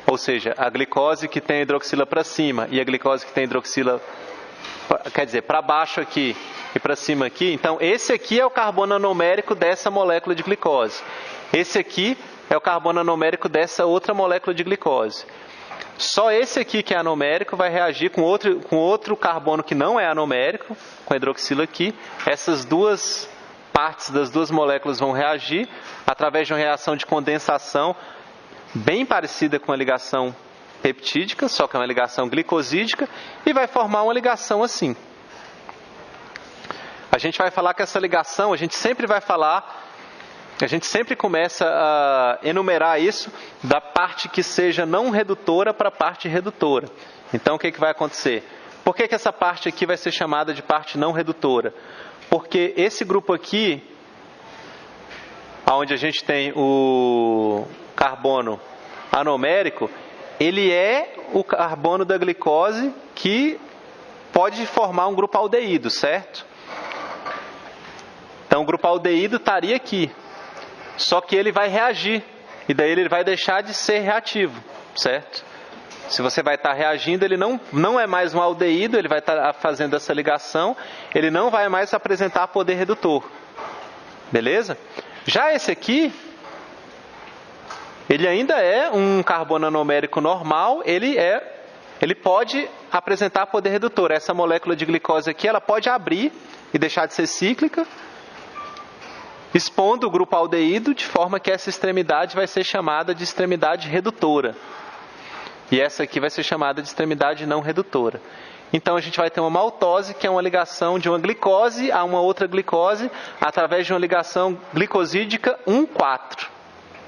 ou seja, a glicose que tem a hidroxila para cima e a glicose que tem a hidroxila, quer dizer, para baixo aqui e para cima aqui. Então, esse aqui é o carbono anomérico dessa molécula de glicose. Esse aqui é o carbono anomérico dessa outra molécula de glicose. Só esse aqui que é anomérico vai reagir com outro carbono que não é anomérico, com a hidroxila aqui. Essas duas partes das duas moléculas vão reagir através de uma reação de condensação bem parecida com a ligação peptídica, só que é uma ligação glicosídica, e vai formar uma ligação assim. A gente vai falar que essa ligação, a gente sempre começa a enumerar isso da parte que seja não redutora para a parte redutora. Então, o que vai acontecer? Por que essa parte aqui vai ser chamada de parte não redutora? Porque esse grupo aqui, onde a gente tem o carbono anomérico, ele é o carbono da glicose que pode formar um grupo aldeído, certo? Então, o grupo aldeído estaria aqui. Só que ele vai reagir, e daí ele vai deixar de ser reativo, certo? Se você vai estar reagindo, ele não é mais um aldeído, ele vai estar fazendo essa ligação, ele não vai mais apresentar poder redutor. Beleza? Já esse aqui, ele ainda é um carbono anomérico normal, ele pode apresentar poder redutor. Essa molécula de glicose aqui, ela pode abrir e deixar de ser cíclica, expondo o grupo aldeído, de forma que essa extremidade vai ser chamada de extremidade redutora. E essa aqui vai ser chamada de extremidade não redutora. Então a gente vai ter uma maltose, que é uma ligação de uma glicose a uma outra glicose, através de uma ligação glicosídica 1,4.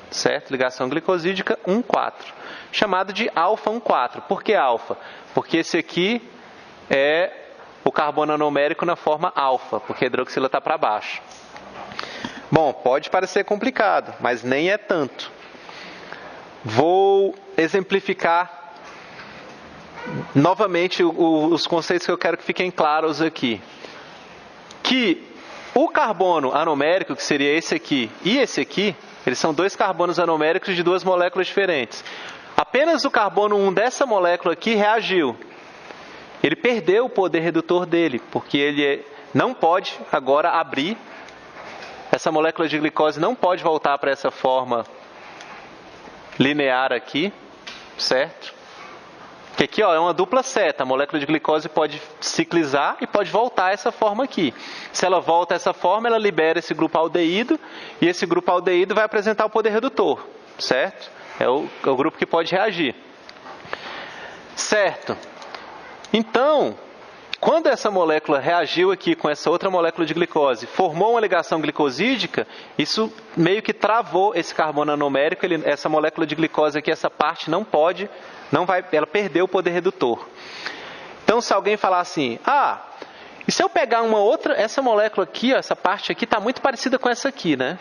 Certo? Ligação glicosídica 1,4. Chamado de alfa 1,4. Por que alfa? Porque esse aqui é o carbono anomérico na forma alfa, porque a hidroxila está para baixo. Bom, pode parecer complicado, mas nem é tanto. Vou exemplificar novamente os conceitos que eu quero que fiquem claros aqui. Que o carbono anomérico, que seria esse aqui e esse aqui, eles são dois carbonos anoméricos de duas moléculas diferentes. Apenas o carbono 1 dessa molécula aqui reagiu. Ele perdeu o poder redutor dele, porque ele não pode agora abrir. Essa molécula de glicose não pode voltar para essa forma linear aqui, certo? Que aqui é uma dupla seta. A molécula de glicose pode ciclizar e pode voltar a essa forma aqui. Se ela volta a essa forma, ela libera esse grupo aldeído, e esse grupo aldeído vai apresentar o poder redutor, certo? É o grupo que pode reagir. Certo. Então, quando essa molécula reagiu aqui com essa outra molécula de glicose, formou uma ligação glicosídica, isso meio que travou esse carbono anomérico. Essa molécula de glicose aqui, essa parte ela perdeu o poder redutor. Então, se alguém falar assim, e se eu pegar essa molécula aqui, essa parte aqui está muito parecida com essa aqui, né?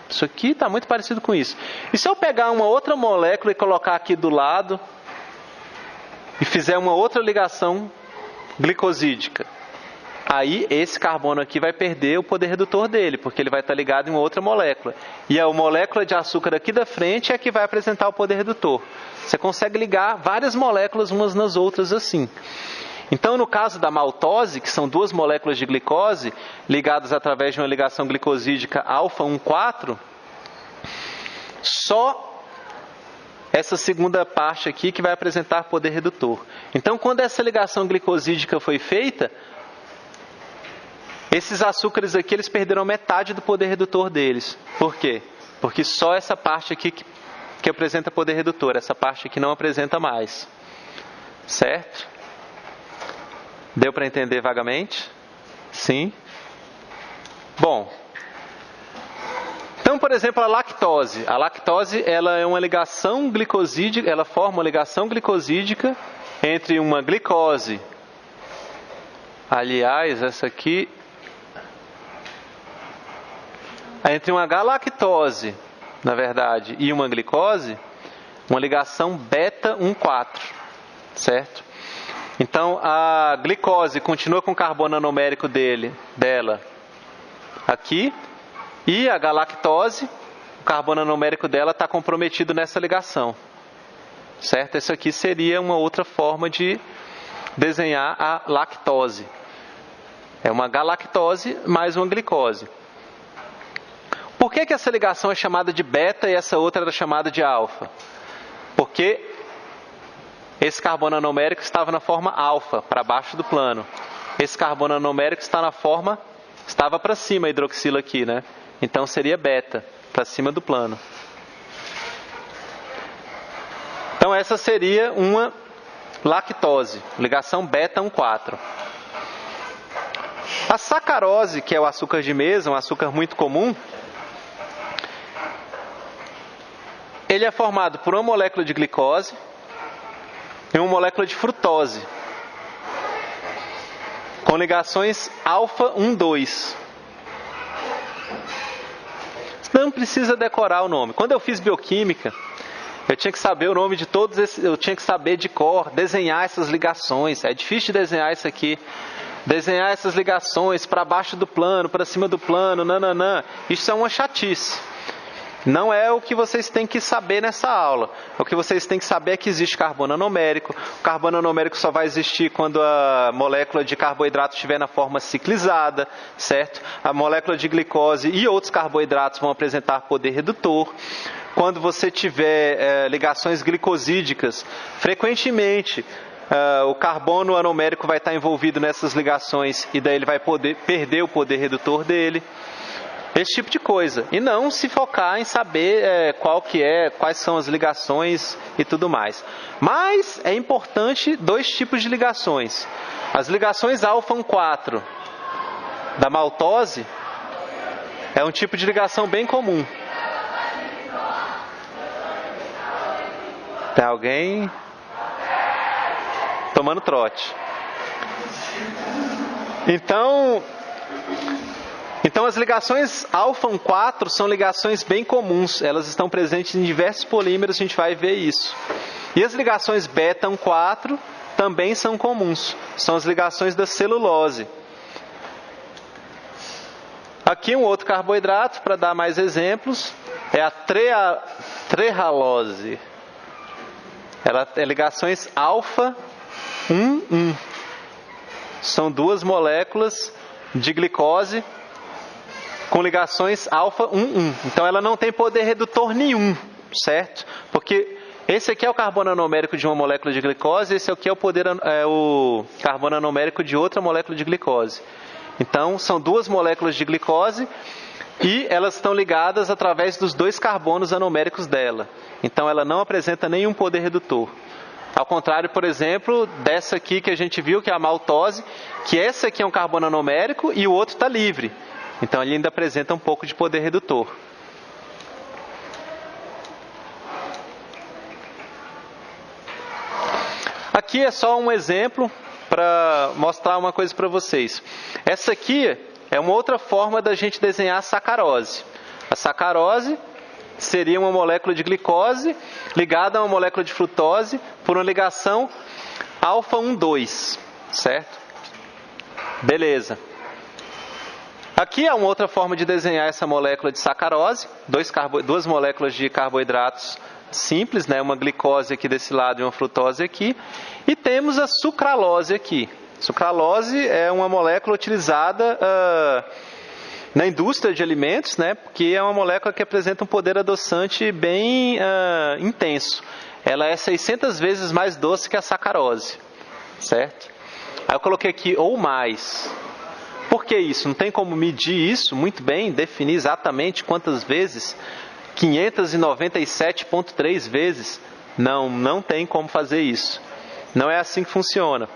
Isso aqui está muito parecido com isso. E se eu pegar uma outra molécula e colocar aqui do lado, e fizer uma outra ligação glicosídica, aí esse carbono aqui vai perder o poder redutor dele, porque ele vai estar ligado em uma outra molécula. E a molécula de açúcar aqui da frente é a que vai apresentar o poder redutor. Você consegue ligar várias moléculas umas nas outras assim. Então, no caso da maltose, que são duas moléculas de glicose ligadas através de uma ligação glicosídica alfa 1,4, só essa segunda parte aqui que vai apresentar poder redutor. Então, quando essa ligação glicosídica foi feita, esses açúcares aqui, eles perderam metade do poder redutor deles. Por quê? Porque só essa parte aqui que apresenta poder redutor, essa parte aqui não apresenta mais. Certo? Deu para entender vagamente? Sim? Bom, então, por exemplo, a lactose. A lactose, ela é uma ligação glicosídica, ela forma uma ligação glicosídica entre uma glicose. Aliás, essa aqui, entre uma galactose, na verdade, e uma glicose, uma ligação beta 1,4, certo? Então, a glicose continua com o carbono anomérico dela aqui, e a galactose, o carbono anomérico dela está comprometido nessa ligação, certo? Essa aqui seria uma outra forma de desenhar a lactose. É uma galactose mais uma glicose. Por que essa ligação é chamada de beta e essa outra era chamada de alfa? Porque esse carbono anomérico estava na forma alfa, para baixo do plano. Esse carbono anomérico estava para cima, a hidroxila aqui, né? Então seria beta, para cima do plano. Então essa seria uma lactose, ligação beta 1,4. A sacarose, que é o açúcar de mesa, um açúcar muito comum, ele é formado por uma molécula de glicose e uma molécula de frutose, com ligações alfa 1,2. Você não precisa decorar o nome. Quando eu fiz bioquímica, eu tinha que saber o nome de todos esses, eu tinha que saber de cor, desenhar essas ligações. É difícil de desenhar isso aqui. Desenhar essas ligações para baixo do plano, para cima do plano, nananã. Isso é uma chatice. Não é o que vocês têm que saber nessa aula. O que vocês têm que saber é que existe carbono anomérico. O carbono anomérico só vai existir quando a molécula de carboidrato estiver na forma ciclizada, certo? A molécula de glicose e outros carboidratos vão apresentar poder redutor. Quando você tiver ligações glicosídicas, frequentemente o carbono anomérico vai estar envolvido nessas ligações e daí ele vai perder o poder redutor dele. Esse tipo de coisa. E não se focar em saber quais são as ligações e tudo mais. Mas é importante dois tipos de ligações. As ligações alfa 1,4 da maltose é um tipo de ligação bem comum. Tem alguém tomando trote. Então as ligações alfa 1,4 são ligações bem comuns. Elas estão presentes em diversos polímeros, a gente vai ver isso. E as ligações beta 1,4 também são comuns. São as ligações da celulose. Aqui um outro carboidrato, para dar mais exemplos, é a trehalose. Ela é ligações alfa 1,1. São duas moléculas de glicose com ligações alfa 1,1. Então ela não tem poder redutor nenhum, certo? Porque esse aqui é o carbono anomérico de uma molécula de glicose, esse aqui é o carbono anomérico de outra molécula de glicose. Então são duas moléculas de glicose e elas estão ligadas através dos dois carbonos anoméricos dela. Então ela não apresenta nenhum poder redutor. Ao contrário, por exemplo, dessa aqui que a gente viu, que é a maltose, que esse aqui é um carbono anomérico e o outro está livre. Então ele ainda apresenta um pouco de poder redutor. Aqui é só um exemplo para mostrar uma coisa para vocês. Essa aqui é uma outra forma da gente desenhar a sacarose. A sacarose seria uma molécula de glicose ligada a uma molécula de frutose por uma ligação alfa 1,2, certo? Beleza. Aqui é uma outra forma de desenhar essa molécula de sacarose, duas moléculas de carboidratos simples, né? Uma glicose aqui desse lado e uma frutose aqui. E temos a sucralose aqui. Sucralose é uma molécula utilizada na indústria de alimentos, né? Porque é uma molécula que apresenta um poder adoçante bem intenso. Ela é 600 vezes mais doce que a sacarose, certo? Aí eu coloquei aqui ou mais. Por que isso? Não tem como medir isso muito bem, definir exatamente quantas vezes? 597,3 vezes? Não tem como fazer isso. Não é assim que funciona.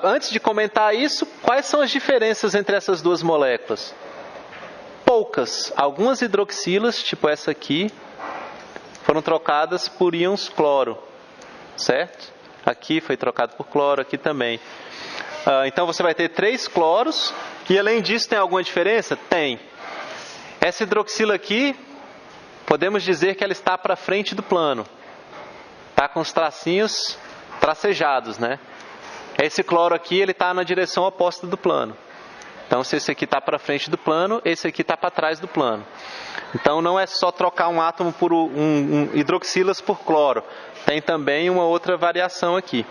Antes de comentar isso, quais são as diferenças entre essas duas moléculas? Poucas. Algumas hidroxilas, tipo essa aqui, foram trocadas por íons cloro, certo? Aqui foi trocado por cloro, aqui também. Então você vai ter 3 cloros, e além disso tem alguma diferença? Tem. Essa hidroxila aqui, podemos dizer que ela está para frente do plano. Está com os tracinhos tracejados, né? Esse cloro aqui, ele está na direção oposta do plano. Então se esse aqui está para frente do plano, esse aqui está para trás do plano. Então não é só trocar um átomo por hidroxilas por cloro. Tem também uma outra variação aqui.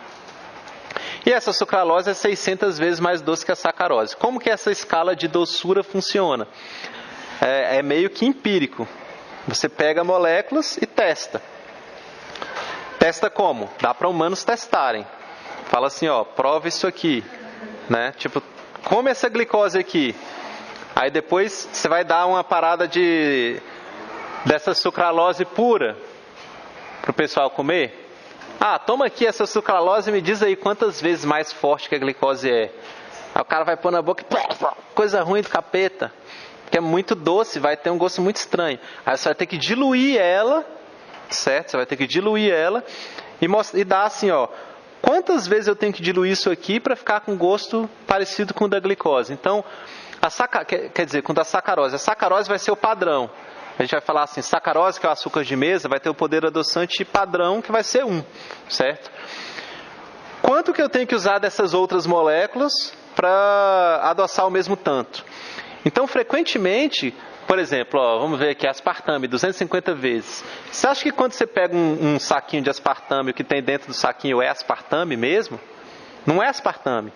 E essa sucralose é 600 vezes mais doce que a sacarose. Como que essa escala de doçura funciona? É meio que empírico. Você pega moléculas e testa Testa como? Dá para humanos testarem. Fala assim, ó, prova isso aqui, né? Tipo, come essa glicose aqui. Aí depois você vai dar uma parada dessa sucralose pura pro pessoal comer. Ah, toma aqui essa sucralose e me diz aí quantas vezes mais forte que a glicose é. Aí o cara vai pôr na boca e coisa ruim do capeta. Porque é muito doce, vai ter um gosto muito estranho. Aí você vai ter que diluir ela, certo? Você vai ter que diluir ela e dar assim, ó. Quantas vezes eu tenho que diluir isso aqui para ficar com gosto parecido com o da glicose? Então, quer dizer, com o da sacarose. A sacarose vai ser o padrão. A gente vai falar assim, sacarose, que é o açúcar de mesa, vai ter o poder adoçante padrão, que vai ser 1, certo? Quanto que eu tenho que usar dessas outras moléculas para adoçar o mesmo tanto? Então, frequentemente, por exemplo, ó, vamos ver aqui, aspartame, 250 vezes. Você acha que quando você pega um saquinho de aspartame, o que tem dentro do saquinho é aspartame mesmo? Não é aspartame,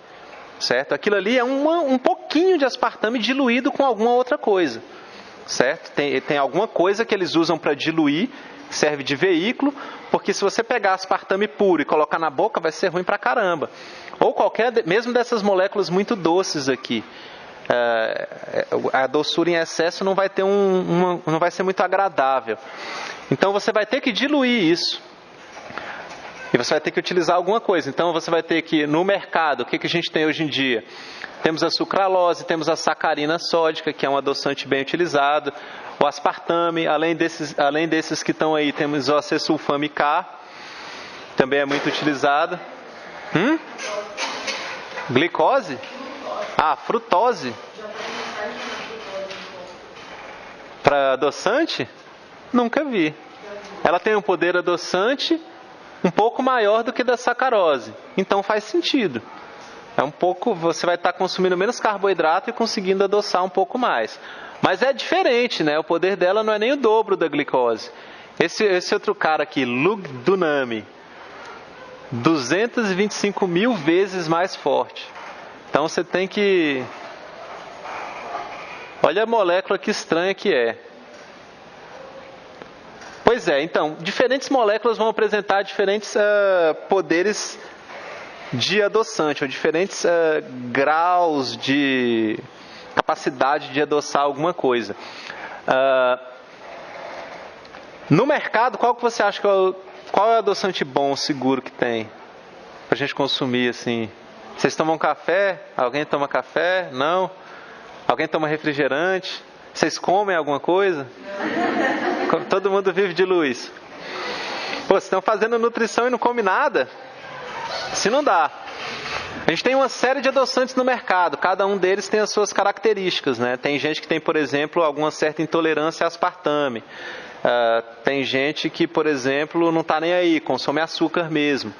certo? Aquilo ali é um pouquinho de aspartame diluído com alguma outra coisa. Certo? Tem alguma coisa que eles usam para diluir, serve de veículo, porque se você pegar aspartame puro e colocar na boca, vai ser ruim pra caramba. Ou mesmo dessas moléculas muito doces aqui. A doçura em excesso não vai ter não vai ser muito agradável. Então você vai ter que diluir isso. E você vai ter que utilizar alguma coisa. Então você vai ter que, no mercado, o que a gente tem hoje em dia? Temos a sucralose, temos a sacarina sódica, que é um adoçante bem utilizado, o aspartame, além desses que estão aí, temos o acesulfame K, também é muito utilizado. Glicose? Ah, frutose. Para adoçante? Nunca vi. Ela tem um poder adoçante um pouco maior do que da sacarose, então faz sentido. Você vai estar consumindo menos carboidrato e conseguindo adoçar um pouco mais. Mas é diferente, né? O poder dela não é nem o dobro da glicose. Esse outro cara aqui, Lugdunami, 225 mil vezes mais forte. Então você tem que... Olha a molécula que estranha que é. Pois é, então, diferentes moléculas vão apresentar diferentes poderes de adoçante, ou diferentes graus de capacidade de adoçar alguma coisa. No mercado, qual que você acha qual é o adoçante bom, seguro que tem pra gente consumir assim? Vocês tomam café? Alguém toma café? Não? Alguém toma refrigerante? Vocês comem alguma coisa? Todo mundo vive de luz. Pô, vocês estão fazendo nutrição e não come nada? Se não dá. A gente tem uma série de adoçantes no mercado, cada um deles tem as suas características, né? Tem gente que tem, por exemplo, alguma certa intolerância a aspartame. Tem gente que, por exemplo, não está nem aí, consome açúcar mesmo.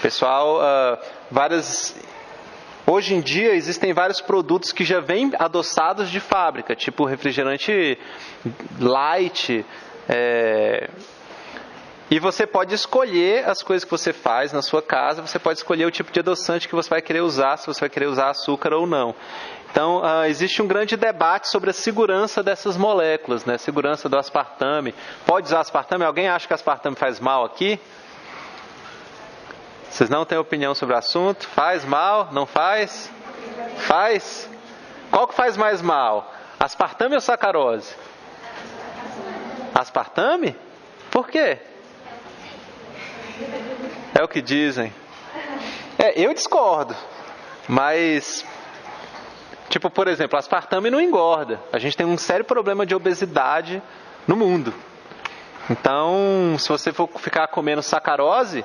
Pessoal, hoje em dia existem vários produtos que já vêm adoçados de fábrica, tipo refrigerante light, e você pode escolher as coisas que você faz na sua casa, você pode escolher o tipo de adoçante que você vai querer usar, se você vai querer usar açúcar ou não. Então, existe um grande debate sobre a segurança dessas moléculas, né? Segurança do aspartame. Pode usar aspartame? Alguém acha que aspartame faz mal aqui? Vocês não têm opinião sobre o assunto? Faz mal? Não faz? Faz? Qual que faz mais mal? Aspartame ou sacarose? Aspartame? Por quê? É o que dizem. Eu discordo. Mas, tipo, por exemplo, aspartame não engorda. A gente tem um sério problema de obesidade no mundo. Então, se você for ficar comendo sacarose,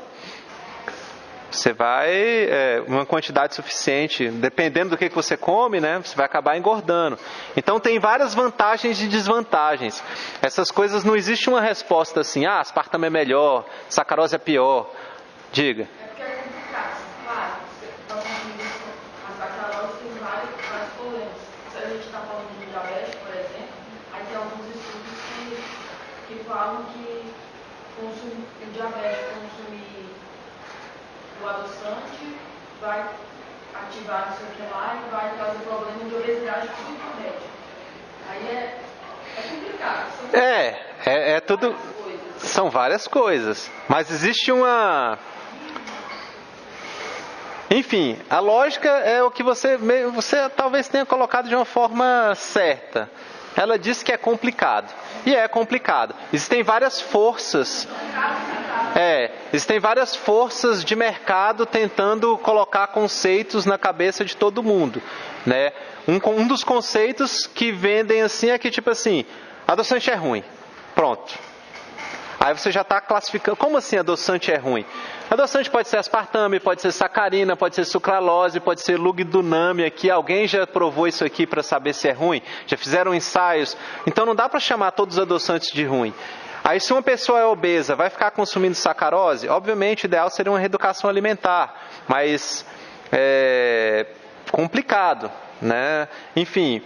você vai, uma quantidade suficiente, dependendo do que você come, né, você vai acabar engordando. Então tem várias vantagens e desvantagens. Essas coisas, não existe uma resposta assim, aspartame é melhor, sacarose é pior. Diga. É porque é complicado. Claro, a sacarose tem vários problemas. Se a gente está falando de diabetes, por exemplo, aí tem alguns estudos que falam que o diabetes consumir o adoçante vai ativar não sei o que lá e vai trazer problema de obesidade por diabetes. Aí é complicado. É tudo. São várias coisas. Mas existe uma... Enfim, a lógica é o que você talvez tenha colocado de uma forma certa. Ela diz que é complicado. E é complicado. Existem várias forças. Existem várias forças de mercado tentando colocar conceitos na cabeça de todo mundo, né? Um dos conceitos que vendem assim é que tipo assim, adoçante é ruim. Pronto. Aí você já está classificando. Como assim adoçante é ruim? Adoçante pode ser aspartame, pode ser sacarina, pode ser sucralose, pode ser lugduname aqui. Alguém já provou isso aqui para saber se é ruim? Já fizeram ensaios? Então não dá para chamar todos os adoçantes de ruim. Aí se uma pessoa é obesa, vai ficar consumindo sacarose? Obviamente o ideal seria uma reeducação alimentar, mas é complicado, né? Enfim,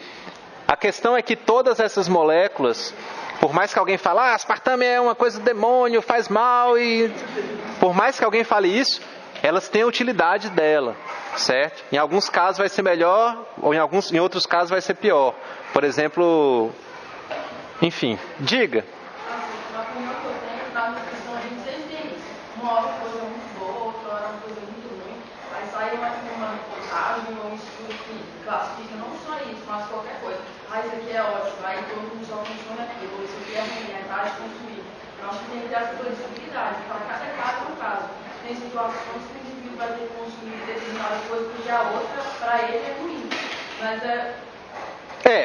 a questão é que todas essas moléculas, por mais que alguém fale, aspartame é uma coisa do demônio, faz mal, e por mais que alguém fale isso, elas têm a utilidade dela, certo? Em alguns casos vai ser melhor, ou em outros casos vai ser pior. Por exemplo, enfim, diga. Na opinião que eu tenho, na nutrição a gente sempre tem isso. Uma hora uma coisa muito boa, outra hora uma coisa muito ruim. Aí sai uma reportagem ou um estudo que classifica não só isso, mas qualquer coisa. Isso aqui é ótimo, aí todo mundo só consome aquilo. Isso aqui é ruim, é tarde de consumir. Eu acho que tem que ter essa flexibilidade. Para cada caso é um caso. Tem situações que o indivíduo vai ter que consumir determinada coisa porque a outra, para ele, é ruim. Mas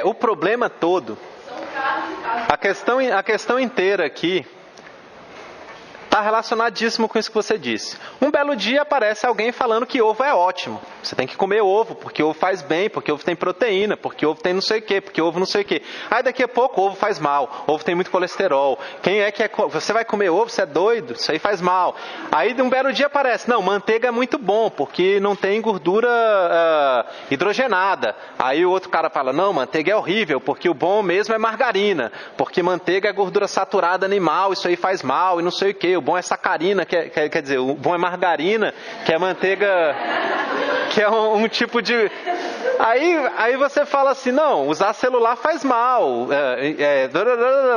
o problema todo... São casos e casos. A questão inteira aqui está relacionadíssimo com isso que você disse. Um belo dia aparece alguém falando que ovo é ótimo. Você tem que comer ovo, porque ovo faz bem, porque ovo tem proteína, porque ovo tem não sei o quê, porque ovo não sei o quê. Aí daqui a pouco ovo faz mal, ovo tem muito colesterol. Quem é que é... Você vai comer ovo? Você é doido? Isso aí faz mal. Aí um belo dia aparece, não, manteiga é muito bom, porque não tem gordura hidrogenada. Aí o outro cara fala, não, manteiga é horrível, porque o bom mesmo é margarina, porque manteiga é gordura saturada animal, isso aí faz mal, e não sei o quê. O bom é sacarina, quer dizer, o bom é margarina, que é manteiga... que é um tipo de... Aí você fala assim, não, usar celular faz mal,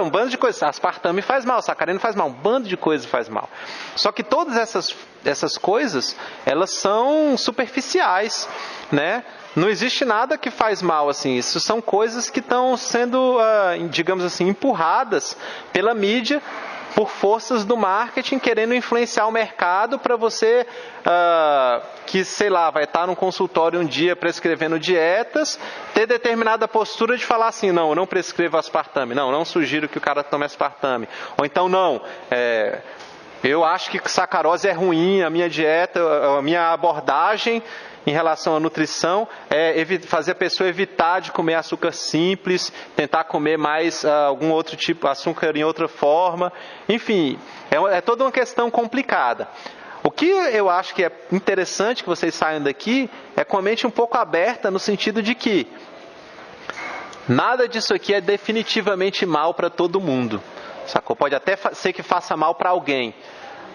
um bando de coisas, aspartame faz mal, sacarina faz mal, um bando de coisas faz mal. Só que todas essas coisas, elas são superficiais, né? Não existe nada que faz mal assim, isso são coisas que estão sendo, digamos assim, empurradas pela mídia, por forças do marketing querendo influenciar o mercado para você, que sei lá, vai estar num consultório um dia prescrevendo dietas, ter determinada postura de falar assim, não, eu não prescrevo aspartame, não sugiro que o cara tome aspartame. Ou então, não, eu acho que sacarose é ruim, a minha dieta, a minha abordagem em relação à nutrição é fazer a pessoa evitar de comer açúcar simples, tentar comer mais algum outro tipo de açúcar em outra forma. Enfim, é toda uma questão complicada. O que eu acho que é interessante que vocês saiam daqui é com a mente um pouco aberta no sentido de que nada disso aqui é definitivamente mal para todo mundo. Sacou? Pode até ser que faça mal para alguém,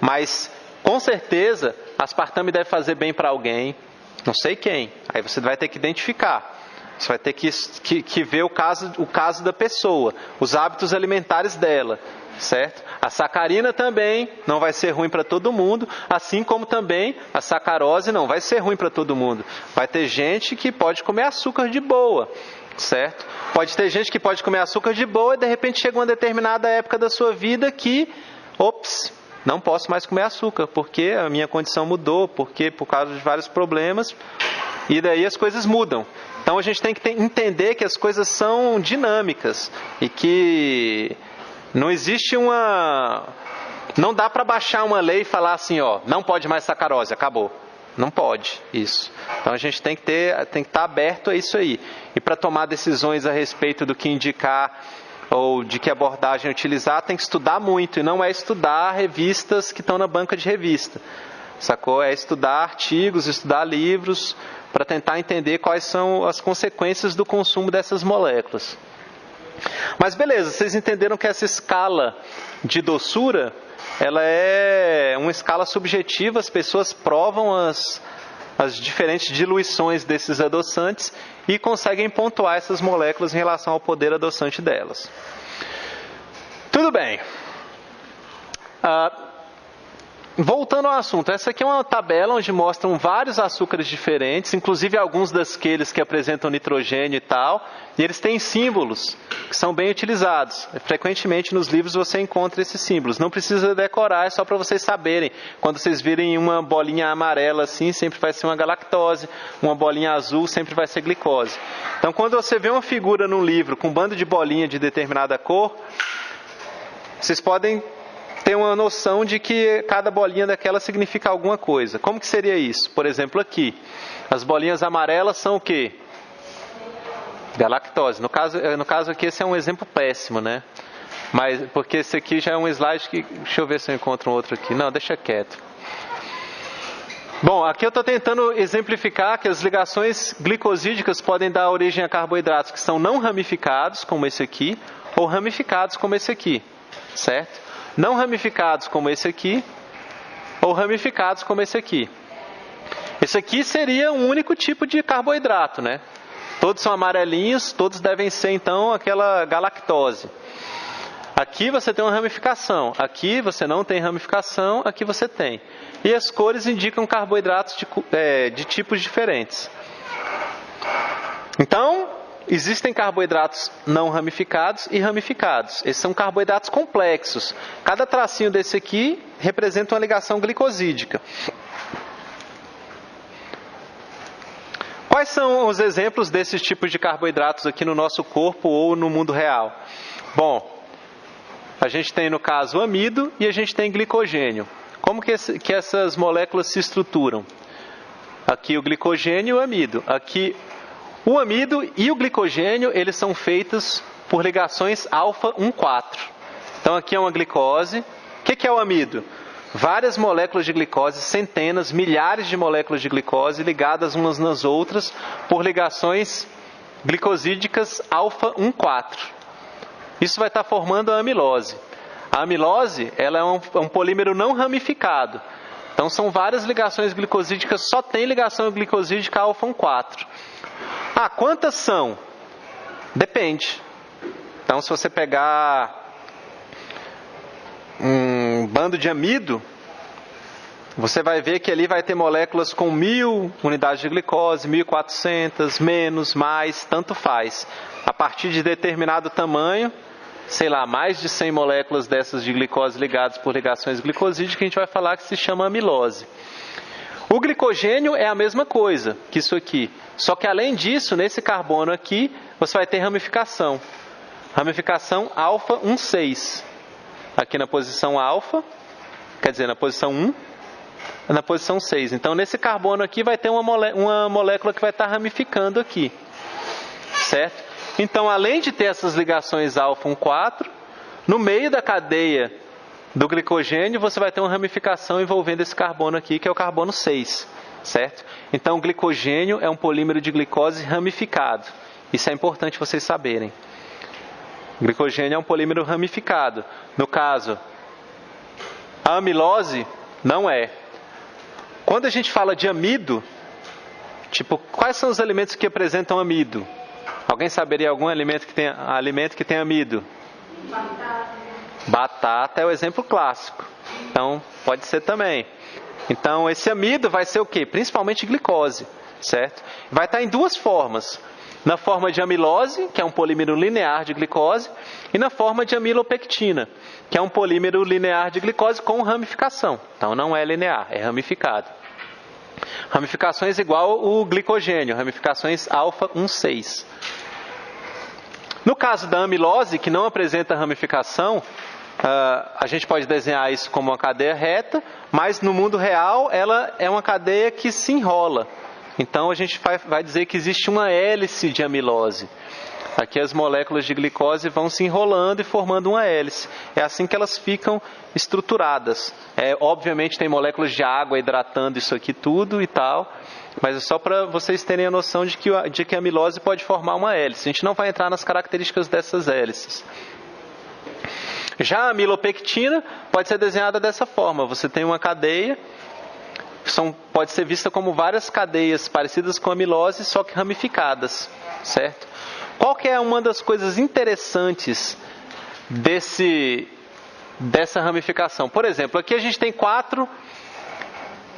mas com certeza aspartame deve fazer bem para alguém. Não sei quem. Aí você vai ter que identificar. Você vai ter que ver o caso da pessoa, os hábitos alimentares dela, certo? A sacarina também não vai ser ruim para todo mundo, assim como também a sacarose não vai ser ruim para todo mundo. Vai ter gente que pode comer açúcar de boa, certo? Pode ter gente que pode comer açúcar de boa e de repente chega uma determinada época da sua vida que, não posso mais comer açúcar, porque a minha condição mudou, porque por causa de vários problemas, e daí as coisas mudam. Então a gente tem que entender que as coisas são dinâmicas, e que não existe não dá para baixar uma lei e falar assim, não pode mais sacarose, acabou. Não pode isso. Então a gente tem que estar aberto a isso aí. E para tomar decisões a respeito do que indicar, ou de que abordagem utilizar, tem que estudar muito, e não é estudar revistas que estão na banca de revista, sacou? É estudar artigos, estudar livros, para tentar entender quais são as consequências do consumo dessas moléculas. Mas beleza, vocês entenderam que essa escala de doçura, ela é uma escala subjetiva, as pessoas provam as diferentes diluições desses adoçantes e conseguem pontuar essas moléculas em relação ao poder adoçante delas. Tudo bem. Voltando ao assunto, essa aqui é uma tabela onde mostram vários açúcares diferentes, inclusive alguns daqueles que apresentam nitrogênio e tal, e eles têm símbolos que são bem utilizados. Frequentemente nos livros você encontra esses símbolos. Não precisa decorar, é só para vocês saberem. Quando vocês virem uma bolinha amarela assim, sempre vai ser uma galactose, uma bolinha azul sempre vai ser glicose. Então quando você vê uma figura num livro com um bando de bolinha de determinada cor, vocês podem ter uma noção de que cada bolinha daquela significa alguma coisa. Como que seria isso? Por exemplo, aqui, as bolinhas amarelas são o quê? Galactose. No caso aqui, esse é um exemplo péssimo, né? Mas, porque esse aqui já é um slide que... Deixa eu ver se eu encontro um outro aqui. Não, deixa quieto. Bom, aqui eu estou tentando exemplificar que as ligações glicosídicas podem dar origem a carboidratos que são não ramificados, como esse aqui, ou ramificados, como esse aqui, certo? Não ramificados como esse aqui, ou ramificados como esse aqui. Esse aqui seria um único tipo de carboidrato, né? Todos são amarelinhos, todos devem ser então aquela galactose. Aqui você tem uma ramificação, aqui você não tem ramificação, aqui você tem. E as cores indicam carboidratos de tipos diferentes. Então, existem carboidratos não ramificados e ramificados. Esses são carboidratos complexos. Cada tracinho desse aqui representa uma ligação glicosídica. Quais são os exemplos desses tipos de carboidratos aqui no nosso corpo ou no mundo real? Bom, a gente tem no caso o amido e a gente tem glicogênio. Como que essas moléculas se estruturam? Aqui o glicogênio e o amido. Aqui o amido e o glicogênio, eles são feitos por ligações alfa-1,4. Então aqui é uma glicose. O que é o amido? Várias moléculas de glicose, centenas, milhares de moléculas de glicose ligadas umas nas outras por ligações glicosídicas alfa-1,4. Isso vai estar formando a amilose. A amilose, ela é um polímero não ramificado. Então são várias ligações glicosídicas, só tem ligação glicosídica alfa-1,4. Quantas são? Depende. Então, se você pegar um bando de amido, você vai ver que ali vai ter moléculas com 1000 unidades de glicose, 1400, menos, mais, tanto faz. A partir de determinado tamanho, sei lá, mais de 100 moléculas dessas de glicose ligadas por ligações glicosídicas, a gente vai falar que se chama amilose. O glicogênio é a mesma coisa que isso aqui. Só que além disso, nesse carbono aqui, você vai ter ramificação. Ramificação alfa-1,6. Aqui na posição alfa, quer dizer, na posição 1, na posição 6. Então, nesse carbono aqui vai ter uma molécula que vai estar ramificando aqui. Certo? Então, além de ter essas ligações alfa-1,4, no meio da cadeia do glicogênio, você vai ter uma ramificação envolvendo esse carbono aqui, que é o carbono 6, certo? Então, o glicogênio é um polímero de glicose ramificado. Isso é importante vocês saberem. O glicogênio é um polímero ramificado. No caso, a amilose não é. Quando a gente fala de amido, tipo, quais são os alimentos que apresentam amido? Alguém saberia algum alimento que tem amido? Batata é o exemplo clássico. Então, pode ser também. Então, esse amido vai ser o quê? Principalmente glicose, certo? Vai estar em duas formas. Na forma de amilose, que é um polímero linear de glicose, e na forma de amilopectina, que é um polímero linear de glicose com ramificação. Então, não é linear, é ramificado. Ramificações igual o glicogênio, ramificações alfa-1,6. No caso da amilose, que não apresenta ramificação, a gente pode desenhar isso como uma cadeia reta, mas no mundo real ela é uma cadeia que se enrola. Então a gente vai dizer que existe uma hélice de amilose. Aqui as moléculas de glicose vão se enrolando e formando uma hélice. É assim que elas ficam estruturadas. Obviamente tem moléculas de água hidratando isso aqui tudo e tal, mas é só para vocês terem a noção de que a amilose pode formar uma hélice. A gente não vai entrar nas características dessas hélices. Já a amilopectina pode ser desenhada dessa forma. Você tem uma cadeia, pode ser vista como várias cadeias parecidas com a amilose, só que ramificadas, certo? Qual que é uma das coisas interessantes dessa ramificação. Por exemplo, aqui a gente tem 4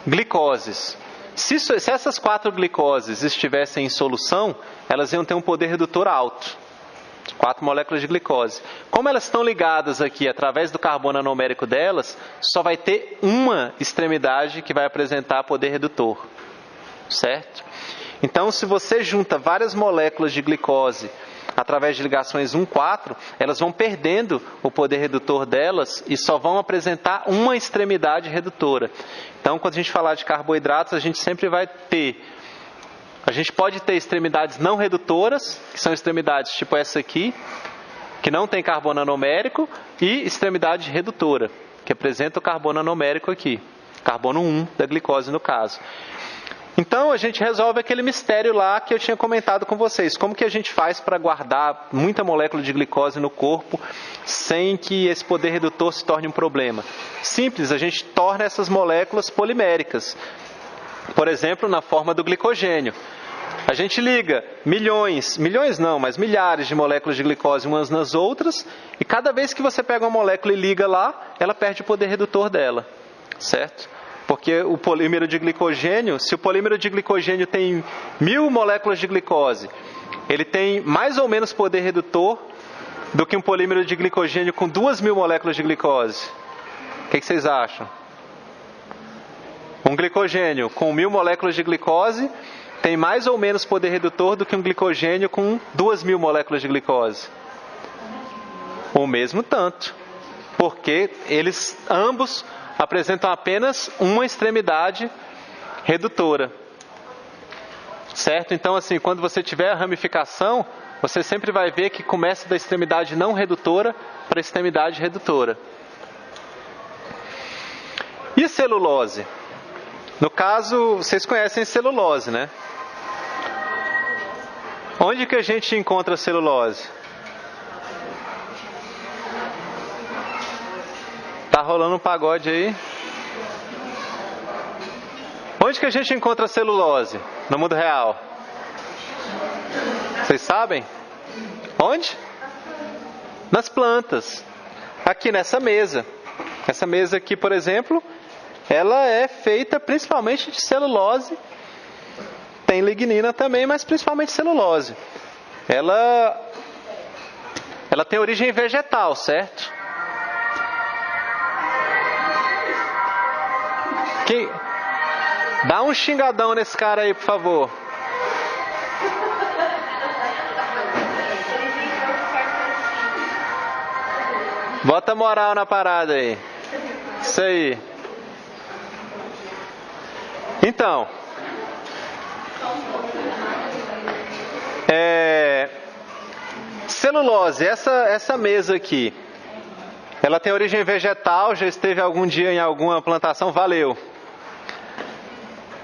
glicoses. Se essas 4 glicoses estivessem em solução, elas iam ter um poder redutor alto. 4 moléculas de glicose. Como elas estão ligadas aqui através do carbono anomérico delas, só vai ter uma extremidade que vai apresentar poder redutor. Certo? Então, se você junta várias moléculas de glicose através de ligações 1,4, elas vão perdendo o poder redutor delas e só vão apresentar uma extremidade redutora. Então, quando a gente falar de carboidratos, a gente sempre vai ter... A gente pode ter extremidades não redutoras, que são extremidades tipo essa aqui, que não tem carbono anomérico, e extremidade redutora, que apresenta o carbono anomérico aqui. Carbono 1 da glicose, no caso. Então, a gente resolve aquele mistério lá que eu tinha comentado com vocês. Como que a gente faz para guardar muita molécula de glicose no corpo sem que esse poder redutor se torne um problema? Simples, a gente torna essas moléculas poliméricas. Por exemplo, na forma do glicogênio. A gente liga milhares de moléculas de glicose umas nas outras, e cada vez que você pega uma molécula e liga lá, ela perde o poder redutor dela. Certo? Porque o polímero de glicogênio, se o polímero de glicogênio tem 1000 moléculas de glicose, ele tem mais ou menos poder redutor do que um polímero de glicogênio com 2000 moléculas de glicose. O que vocês acham? Um glicogênio com 1000 moléculas de glicose tem mais ou menos poder redutor do que um glicogênio com 2000 moléculas de glicose. O mesmo tanto. Porque eles ambos apresentam apenas uma extremidade redutora. Certo? Então, assim, quando você tiver a ramificação, você sempre vai ver que começa da extremidade não redutora para a extremidade redutora. E a celulose? No caso, vocês conhecem celulose, né? Onde que a gente encontra a celulose? Tá rolando um pagode aí. Onde que a gente encontra a celulose no mundo real? Vocês sabem? Onde? Nas plantas. Aqui nessa mesa. Essa mesa aqui, por exemplo, ela é feita principalmente de celulose. Tem lignina também, mas principalmente celulose. Ela tem origem vegetal, certo? Dá um xingadão nesse cara aí, por favor. Bota moral na parada aí. Isso aí. Então, celulose, essa mesa aqui, ela tem origem vegetal, já esteve algum dia em alguma plantação, valeu.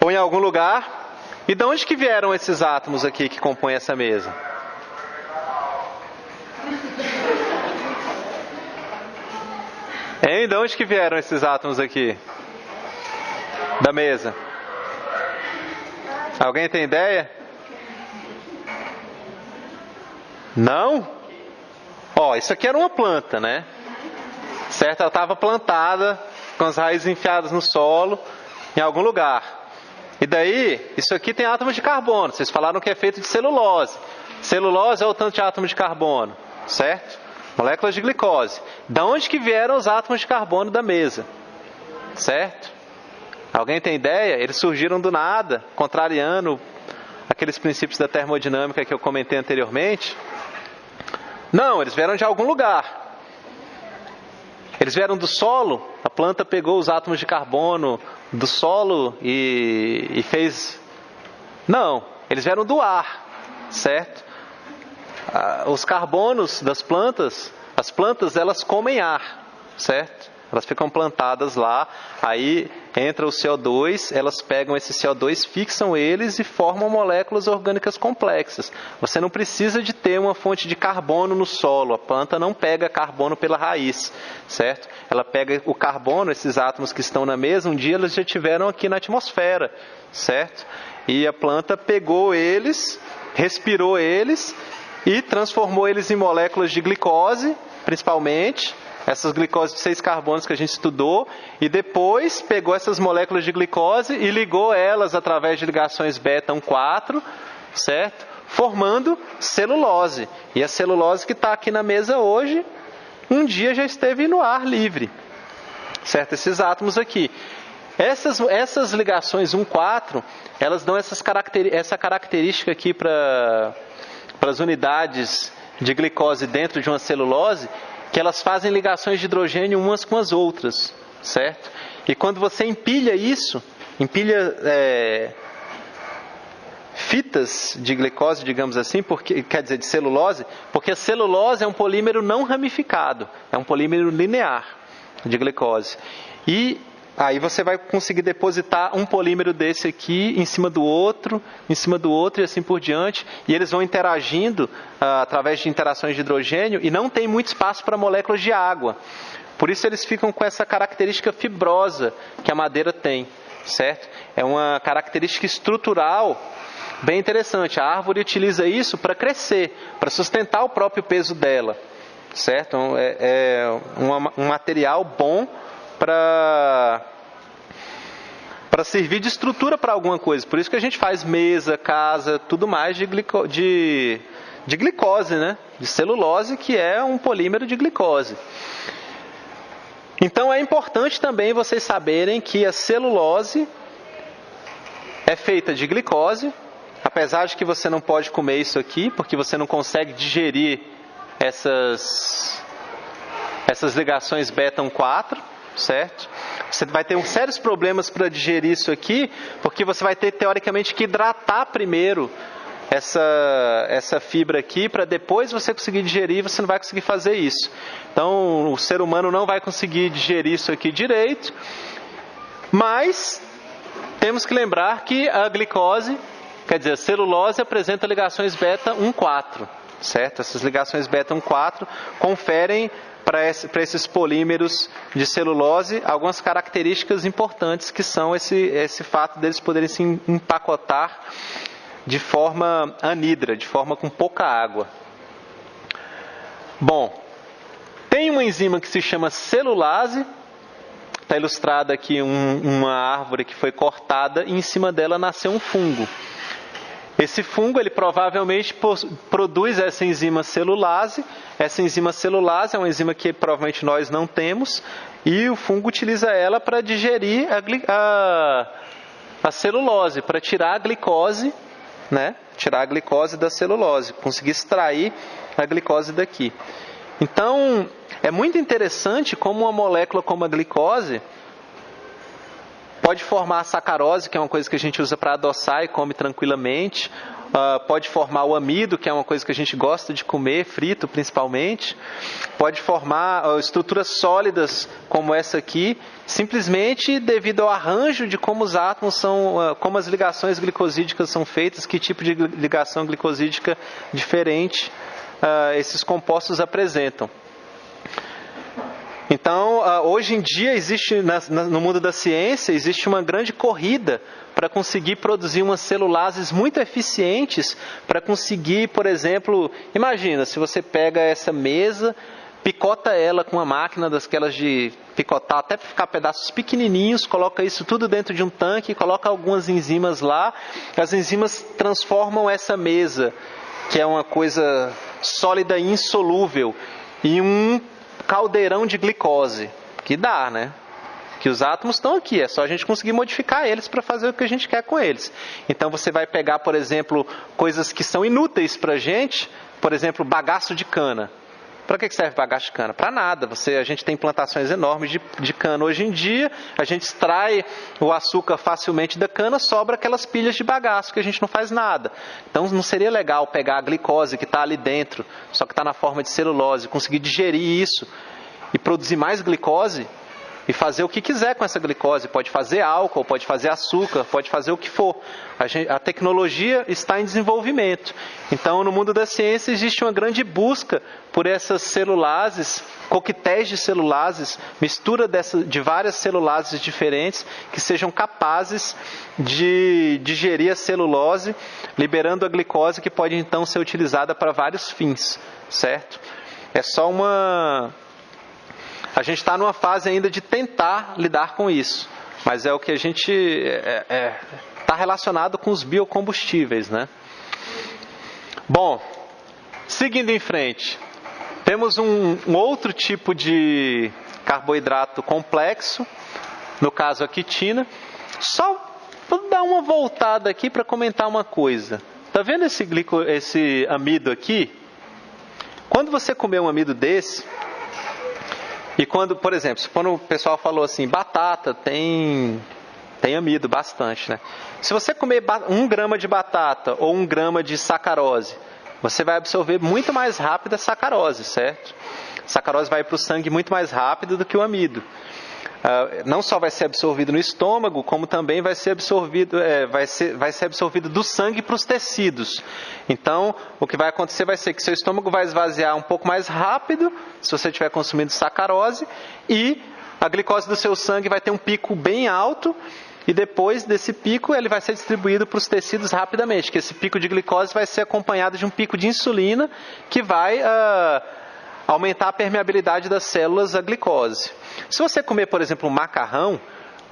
Ou em algum lugar. E de onde que vieram esses átomos aqui que compõem essa mesa? Hein? De onde que vieram esses átomos aqui? Da mesa? Alguém tem ideia? Não? Ó, isso aqui era uma planta, né? Certo? Ela estava plantada, com as raízes enfiadas no solo, em algum lugar. E daí, isso aqui tem átomos de carbono. Vocês falaram que é feito de celulose. Celulose é o tanto de átomo de carbono, certo? Moléculas de glicose. Da onde que vieram os átomos de carbono da mesa? Certo? Alguém tem ideia? Eles surgiram do nada, contrariando aqueles princípios da termodinâmica que eu comentei anteriormente? Não, eles vieram de algum lugar. Eles vieram do solo, a planta pegou os átomos de carbono do solo e fez... Não, eles vieram do ar, certo? Os carbonos das plantas, as plantas elas comem ar, certo? Elas ficam plantadas lá, aí entra o CO2, elas pegam esse CO2, fixam eles e formam moléculas orgânicas complexas. Você não precisa de ter uma fonte de carbono no solo, a planta não pega carbono pela raiz, certo? Ela pega o carbono, esses átomos que estão na mesa, um dia eles já estiveram aqui na atmosfera, certo? E a planta pegou eles, respirou eles e transformou eles em moléculas de glicose, principalmente. essas glicoses de 6 carbonos que a gente estudou, e depois pegou essas moléculas de glicose e ligou elas através de ligações beta 1,4, certo? Formando celulose. E a celulose que está aqui na mesa hoje, um dia já esteve no ar livre, certo? Esses átomos aqui. Essas ligações 1,4, elas dão essa característica aqui para as unidades de glicose dentro de uma celulose, que elas fazem ligações de hidrogênio umas com as outras, certo? E quando você empilha isso, fitas de glicose, digamos assim, quer dizer, de celulose, porque a celulose é um polímero não ramificado, é um polímero linear de glicose. E aí você vai conseguir depositar um polímero desse aqui em cima do outro e assim por diante. E eles vão interagindo através de interações de hidrogênio e não tem muito espaço para moléculas de água. Por isso eles ficam com essa característica fibrosa que a madeira tem, certo? É uma característica estrutural bem interessante. A árvore utiliza isso para crescer, para sustentar o próprio peso dela, certo? É um material bom para servir de estrutura para alguma coisa. Por isso que a gente faz mesa, casa, tudo mais de glicose, né? De celulose, que é um polímero de glicose. Então é importante também vocês saberem que a celulose é feita de glicose, apesar de que você não pode comer isso aqui, porque você não consegue digerir essas ligações beta 1,4, certo? Você vai ter sérios problemas para digerir isso aqui, porque você vai ter, teoricamente, que hidratar primeiro essa fibra aqui, para depois você conseguir digerir, você não vai conseguir fazer isso. Então, o ser humano não vai conseguir digerir isso aqui direito, mas temos que lembrar que a glicose, quer dizer, a celulose apresenta ligações beta 1,4, certo? Essas ligações beta 1,4 conferem para esses polímeros de celulose algumas características importantes, que são esse fato deles poderem se empacotar de forma anidra, de forma com pouca água. Bom, tem uma enzima que se chama celulase, está ilustrada aqui uma árvore que foi cortada e em cima dela nasceu um fungo. Esse fungo, ele provavelmente produz essa enzima celulase. Essa enzima celulase é uma enzima que provavelmente nós não temos, e o fungo utiliza ela para digerir a celulose, para tirar a glicose, né? Tirar a glicose da celulose, conseguir extrair a glicose daqui. Então, é muito interessante como uma molécula como a glicose pode formar a sacarose, que é uma coisa que a gente usa para adoçar e come tranquilamente. Pode formar o amido, que é uma coisa que a gente gosta de comer, frito principalmente. Pode formar estruturas sólidas como essa aqui, simplesmente devido ao arranjo de como os átomos são, como as ligações glicosídicas são feitas, que tipo de ligação glicosídica diferente esses compostos apresentam. Então, hoje em dia, existe no mundo da ciência, existe uma grande corrida para conseguir produzir umas celulases muito eficientes, para conseguir, por exemplo, imagina, se você pega essa mesa, picota ela com uma máquina daquelas de picotar até ficar pedaços pequenininhos, coloca isso tudo dentro de um tanque, coloca algumas enzimas lá, as enzimas transformam essa mesa, que é uma coisa sólida e insolúvel, em um caldeirão de glicose, que dá, né? Que os átomos estão aqui, é só a gente conseguir modificar eles para fazer o que a gente quer com eles. Então você vai pegar, por exemplo, coisas que são inúteis para a gente, por exemplo, bagaço de cana. Para que serve bagaço de cana? Para nada. A gente tem plantações enormes de cana hoje em dia, a gente extrai o açúcar facilmente da cana, sobra aquelas pilhas de bagaço que a gente não faz nada. Então não seria legal pegar a glicose que está ali dentro, só que está na forma de celulose, conseguir digerir isso e produzir mais glicose e fazer o que quiser com essa glicose. Pode fazer álcool, pode fazer açúcar, pode fazer o que for. A tecnologia está em desenvolvimento. Então, no mundo da ciência, existe uma grande busca por essas celulases, coquetéis de celulases, mistura de várias celulases diferentes, que sejam capazes de digerir a celulose, liberando a glicose, que pode então ser utilizada para vários fins, certo? É só uma A gente está numa fase ainda de tentar lidar com isso, mas é o que a gente está relacionado com os biocombustíveis, né? Bom, seguindo em frente, temos um outro tipo de carboidrato complexo, no caso a quitina. Só vou dar uma voltada aqui para comentar uma coisa. Tá vendo esse amido aqui? Quando você comer um amido desse, e quando, por exemplo, quando o pessoal falou assim, batata tem amido bastante, né? Se você comer 1 grama de batata ou 1 grama de sacarose, você vai absorver muito mais rápido a sacarose, certo? A sacarose vai para o sangue muito mais rápido do que o amido. Não só vai ser absorvido no estômago, como também vai ser absorvido, vai ser absorvido do sangue para os tecidos. Então, o que vai acontecer vai ser que seu estômago vai esvaziar um pouco mais rápido, se você estiver consumindo sacarose, e a glicose do seu sangue vai ter um pico bem alto, e depois desse pico ele vai ser distribuído para os tecidos rapidamente, que esse pico de glicose vai ser acompanhado de um pico de insulina, que vai aumentar a permeabilidade das células à glicose. Se você comer, por exemplo, um macarrão,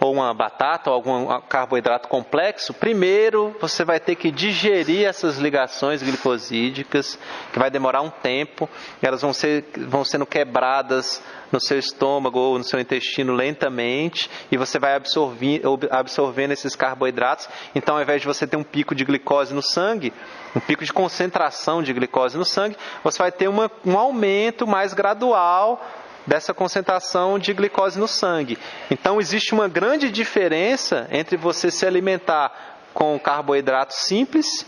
ou uma batata, ou algum carboidrato complexo, primeiro você vai ter que digerir essas ligações glicosídicas, que vai demorar um tempo, elas vão sendo quebradas no seu estômago ou no seu intestino lentamente, e você vai absorvendo esses carboidratos. Então, ao invés de você ter um pico de glicose no sangue, um pico de concentração de glicose no sangue, você vai ter um aumento mais gradual dessa concentração de glicose no sangue. Então, existe uma grande diferença entre você se alimentar com carboidrato simples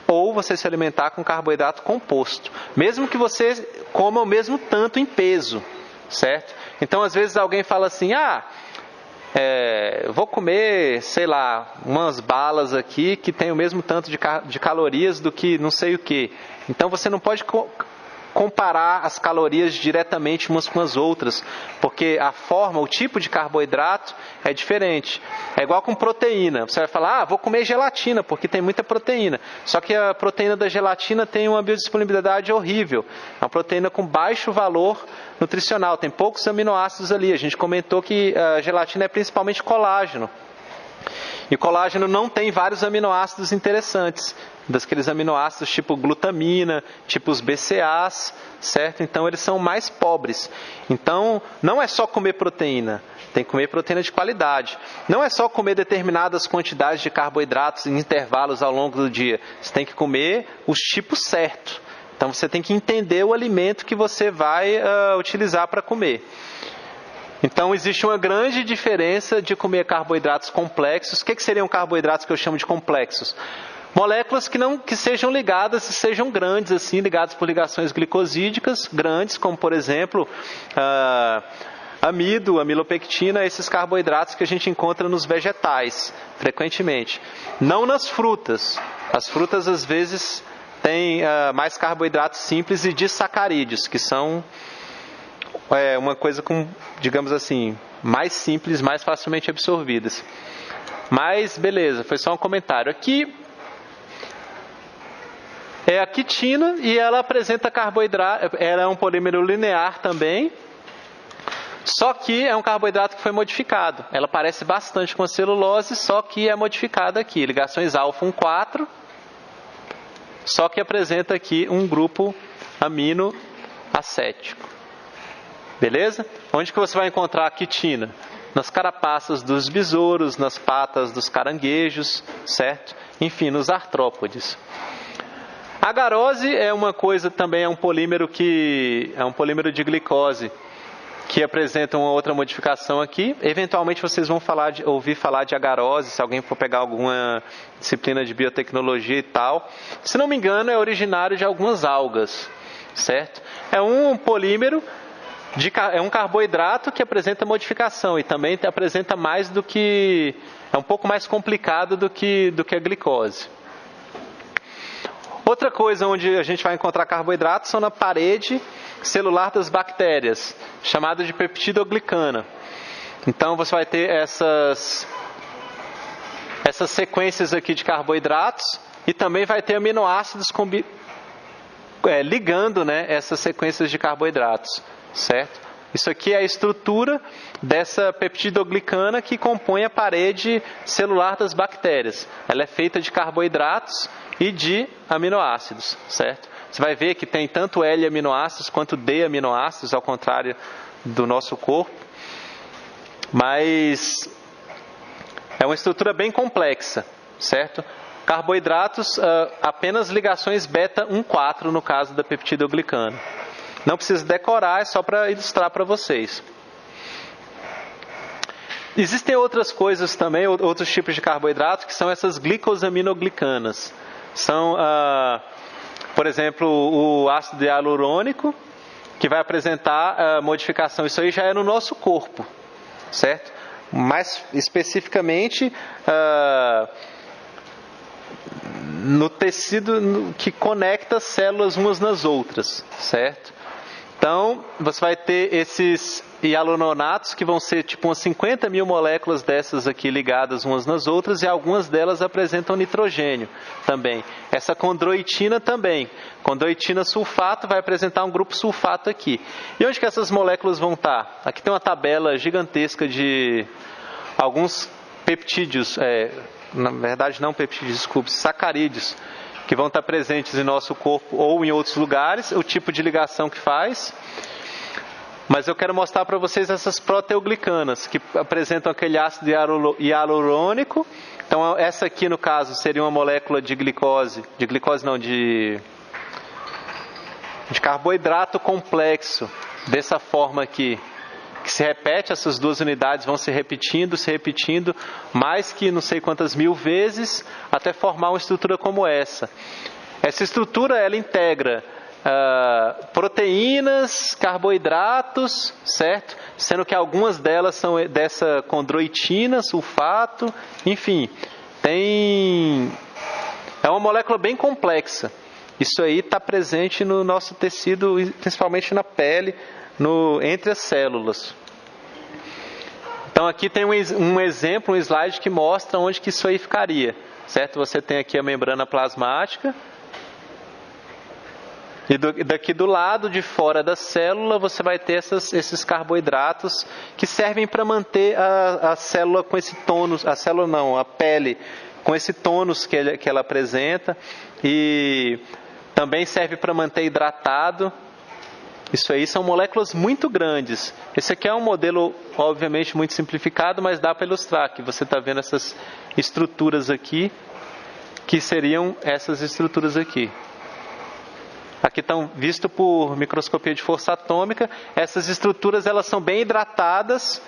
ou você se alimentar com carboidrato composto. Mesmo que você coma o mesmo tanto em peso, certo? Então, às vezes alguém fala assim, vou comer, sei lá, umas balas aqui que tem o mesmo tanto de calorias do que não sei o que. Então, você não pode comparar as calorias diretamente umas com as outras, porque a forma, o tipo de carboidrato é diferente. É igual com proteína. Você vai falar, vou comer gelatina, porque tem muita proteína. Só que a proteína da gelatina tem uma biodisponibilidade horrível. É uma proteína com baixo valor nutricional, tem poucos aminoácidos ali. A gente comentou que a gelatina é principalmente colágeno. E o colágeno não tem vários aminoácidos interessantes, daqueles aminoácidos tipo glutamina, tipo os BCAAs, certo? Então eles são mais pobres. Então não é só comer proteína, tem que comer proteína de qualidade. Não é só comer determinadas quantidades de carboidratos em intervalos ao longo do dia, você tem que comer os tipos certos. Então você tem que entender o alimento que você vai utilizar para comer. Então, existe uma grande diferença de comer carboidratos complexos. O que seriam carboidratos que eu chamo de complexos? Moléculas que sejam ligadas e sejam grandes, assim, ligadas por ligações glicosídicas grandes, como, por exemplo, amido, amilopectina, esses carboidratos que a gente encontra nos vegetais, frequentemente. Não nas frutas. As frutas, às vezes, têm mais carboidratos simples e disacarídeos, que são uma coisa com, digamos assim, mais simples, mais facilmente absorvidas. Mas, beleza, foi só um comentário. Aqui é a quitina e ela apresenta carboidrato, ela é um polímero linear também, só que é um carboidrato que foi modificado. Ela parece bastante com a celulose, só que é modificada aqui. Ligações alfa 1,4, só que apresenta aqui um grupo amino acético. Beleza? Onde que você vai encontrar a quitina? Nas carapaças dos besouros, nas patas dos caranguejos, certo? Enfim, nos artrópodes. A agarose é uma coisa também, é um polímero de glicose que apresenta uma outra modificação aqui. Eventualmente vocês vão ouvir falar de agarose, se alguém for pegar alguma disciplina de biotecnologia e tal. Se não me engano, é originário de algumas algas, certo? É um polímero é um carboidrato que apresenta modificação e também apresenta mais do que... é um pouco mais complicado do que a glicose. Outra coisa onde a gente vai encontrar carboidratos são na parede celular das bactérias, chamada de peptidoglicana. Então você vai ter essas sequências aqui de carboidratos e também vai ter aminoácidos ligando, né, essas sequências de carboidratos. Certo? Isso aqui é a estrutura dessa peptidoglicana que compõe a parede celular das bactérias. Ela é feita de carboidratos e de aminoácidos, certo? Você vai ver que tem tanto L aminoácidos quanto D aminoácidos, ao contrário do nosso corpo. Mas é uma estrutura bem complexa, certo? Carboidratos, apenas ligações beta 1,4 no caso da peptidoglicana. Não precisa decorar, é só para ilustrar para vocês. Existem outras coisas também, outros tipos de carboidratos, que são essas glicosaminoglicanas. São, por exemplo, o ácido hialurônico, que vai apresentar modificação. Isso aí já é no nosso corpo, certo? Mais especificamente, no tecido que conecta as células umas nas outras, certo? Então, você vai ter esses hialuronatos que vão ser tipo umas 50 mil moléculas dessas aqui ligadas umas nas outras, e algumas delas apresentam nitrogênio também. Essa condroitina também. Condroitina sulfato vai apresentar um grupo sulfato aqui. E onde que essas moléculas vão estar? Aqui tem uma tabela gigantesca de alguns peptídeos, na verdade não peptídeos, desculpe, sacarídeos, que vão estar presentes em nosso corpo ou em outros lugares, o tipo de ligação que faz. Mas eu quero mostrar para vocês essas proteoglicanas, que apresentam aquele ácido hialurônico. Então, essa aqui, no caso, seria uma molécula de carboidrato complexo, dessa forma aqui, que se repete, essas duas unidades vão se repetindo, mais que não sei quantas mil vezes, até formar uma estrutura como essa. Essa estrutura, ela integra proteínas, carboidratos, certo? Sendo que algumas delas são dessa condroitina, sulfato, enfim, é uma molécula bem complexa. Isso aí está presente no nosso tecido, principalmente na pele, entre as células. Então aqui tem um exemplo, um slide que mostra onde que isso aí ficaria, certo? Você tem aqui a membrana plasmática, e daqui do lado de fora da célula você vai ter esses carboidratos que servem para manter a célula com esse tônus, a pele com esse tônus que ela apresenta, e também serve para manter hidratado. Isso aí são moléculas muito grandes. Esse aqui é um modelo, obviamente, muito simplificado, mas dá para ilustrar, que você está vendo essas estruturas aqui, que seriam essas estruturas aqui. Aqui estão vistos por microscopia de força atômica. Essas estruturas, elas são bem hidratadas,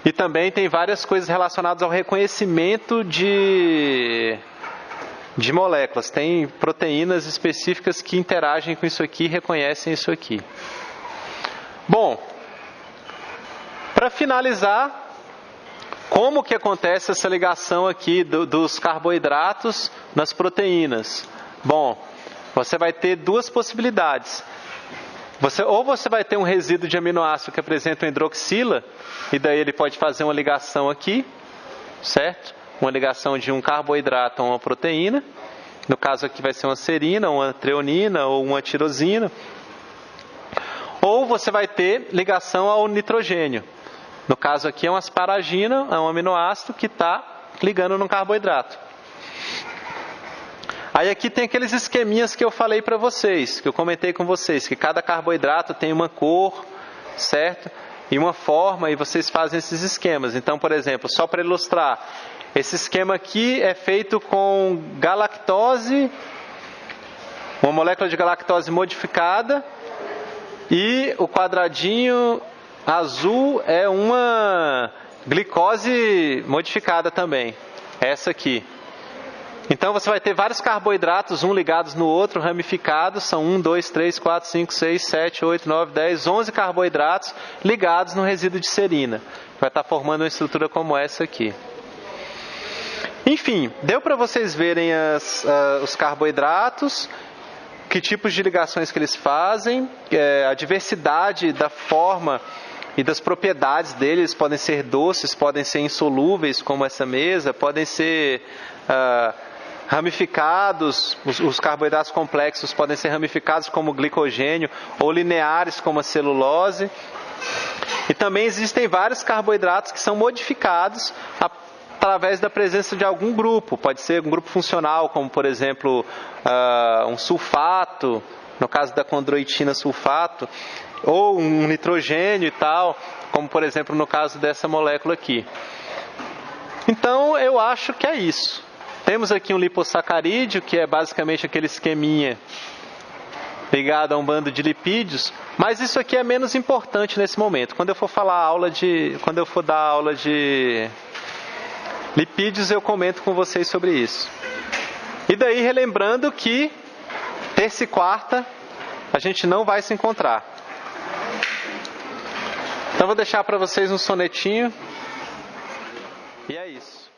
e também tem várias coisas relacionadas ao reconhecimento de moléculas. Tem proteínas específicas que interagem com isso aqui e reconhecem isso aqui. Bom, para finalizar, como que acontece essa ligação aqui dos carboidratos nas proteínas? Bom, você vai ter duas possibilidades. Ou você vai ter um resíduo de aminoácido que apresenta uma hidroxila, e daí ele pode fazer uma ligação aqui, certo? Uma ligação de um carboidrato a uma proteína. No caso aqui vai ser uma serina, uma treonina ou uma tirosina. Ou você vai ter ligação ao nitrogênio. No caso aqui é uma asparagina, é um aminoácido que está ligando no carboidrato. Aí aqui tem aqueles esqueminhas que eu falei para vocês, que eu comentei com vocês, que cada carboidrato tem uma cor, certo? E uma forma, e vocês fazem esses esquemas. Então, por exemplo, só para ilustrar, esse esquema aqui é feito com galactose, uma molécula de galactose modificada, e o quadradinho azul é uma glicose modificada também, essa aqui. Então você vai ter vários carboidratos, um ligados no outro, ramificados, são 1, 2, 3, 4, 5, 6, 7, 8, 9, 10, 11 carboidratos ligados no resíduo de serina. Vai estar formando uma estrutura como essa aqui. Enfim, deu para vocês verem os carboidratos, que tipos de ligações que eles fazem, a diversidade da forma e das propriedades deles. Podem ser doces, podem ser insolúveis, como essa mesa, podem ser ramificados, os carboidratos complexos podem ser ramificados como o glicogênio ou lineares como a celulose. E também existem vários carboidratos que são modificados através da presença de algum grupo. Pode ser um grupo funcional, como por exemplo um sulfato, no caso da condroitina sulfato, ou um nitrogênio e tal, como por exemplo no caso dessa molécula aqui. Então eu acho que é isso. Temos aqui um lipossacarídeo, que é basicamente aquele esqueminha ligado a um bando de lipídios, mas isso aqui é menos importante nesse momento. Quando eu for dar aula de lipídios, eu comento com vocês sobre isso. E daí, relembrando que terça e quarta a gente não vai se encontrar. Então vou deixar para vocês um sonetinho. E é isso.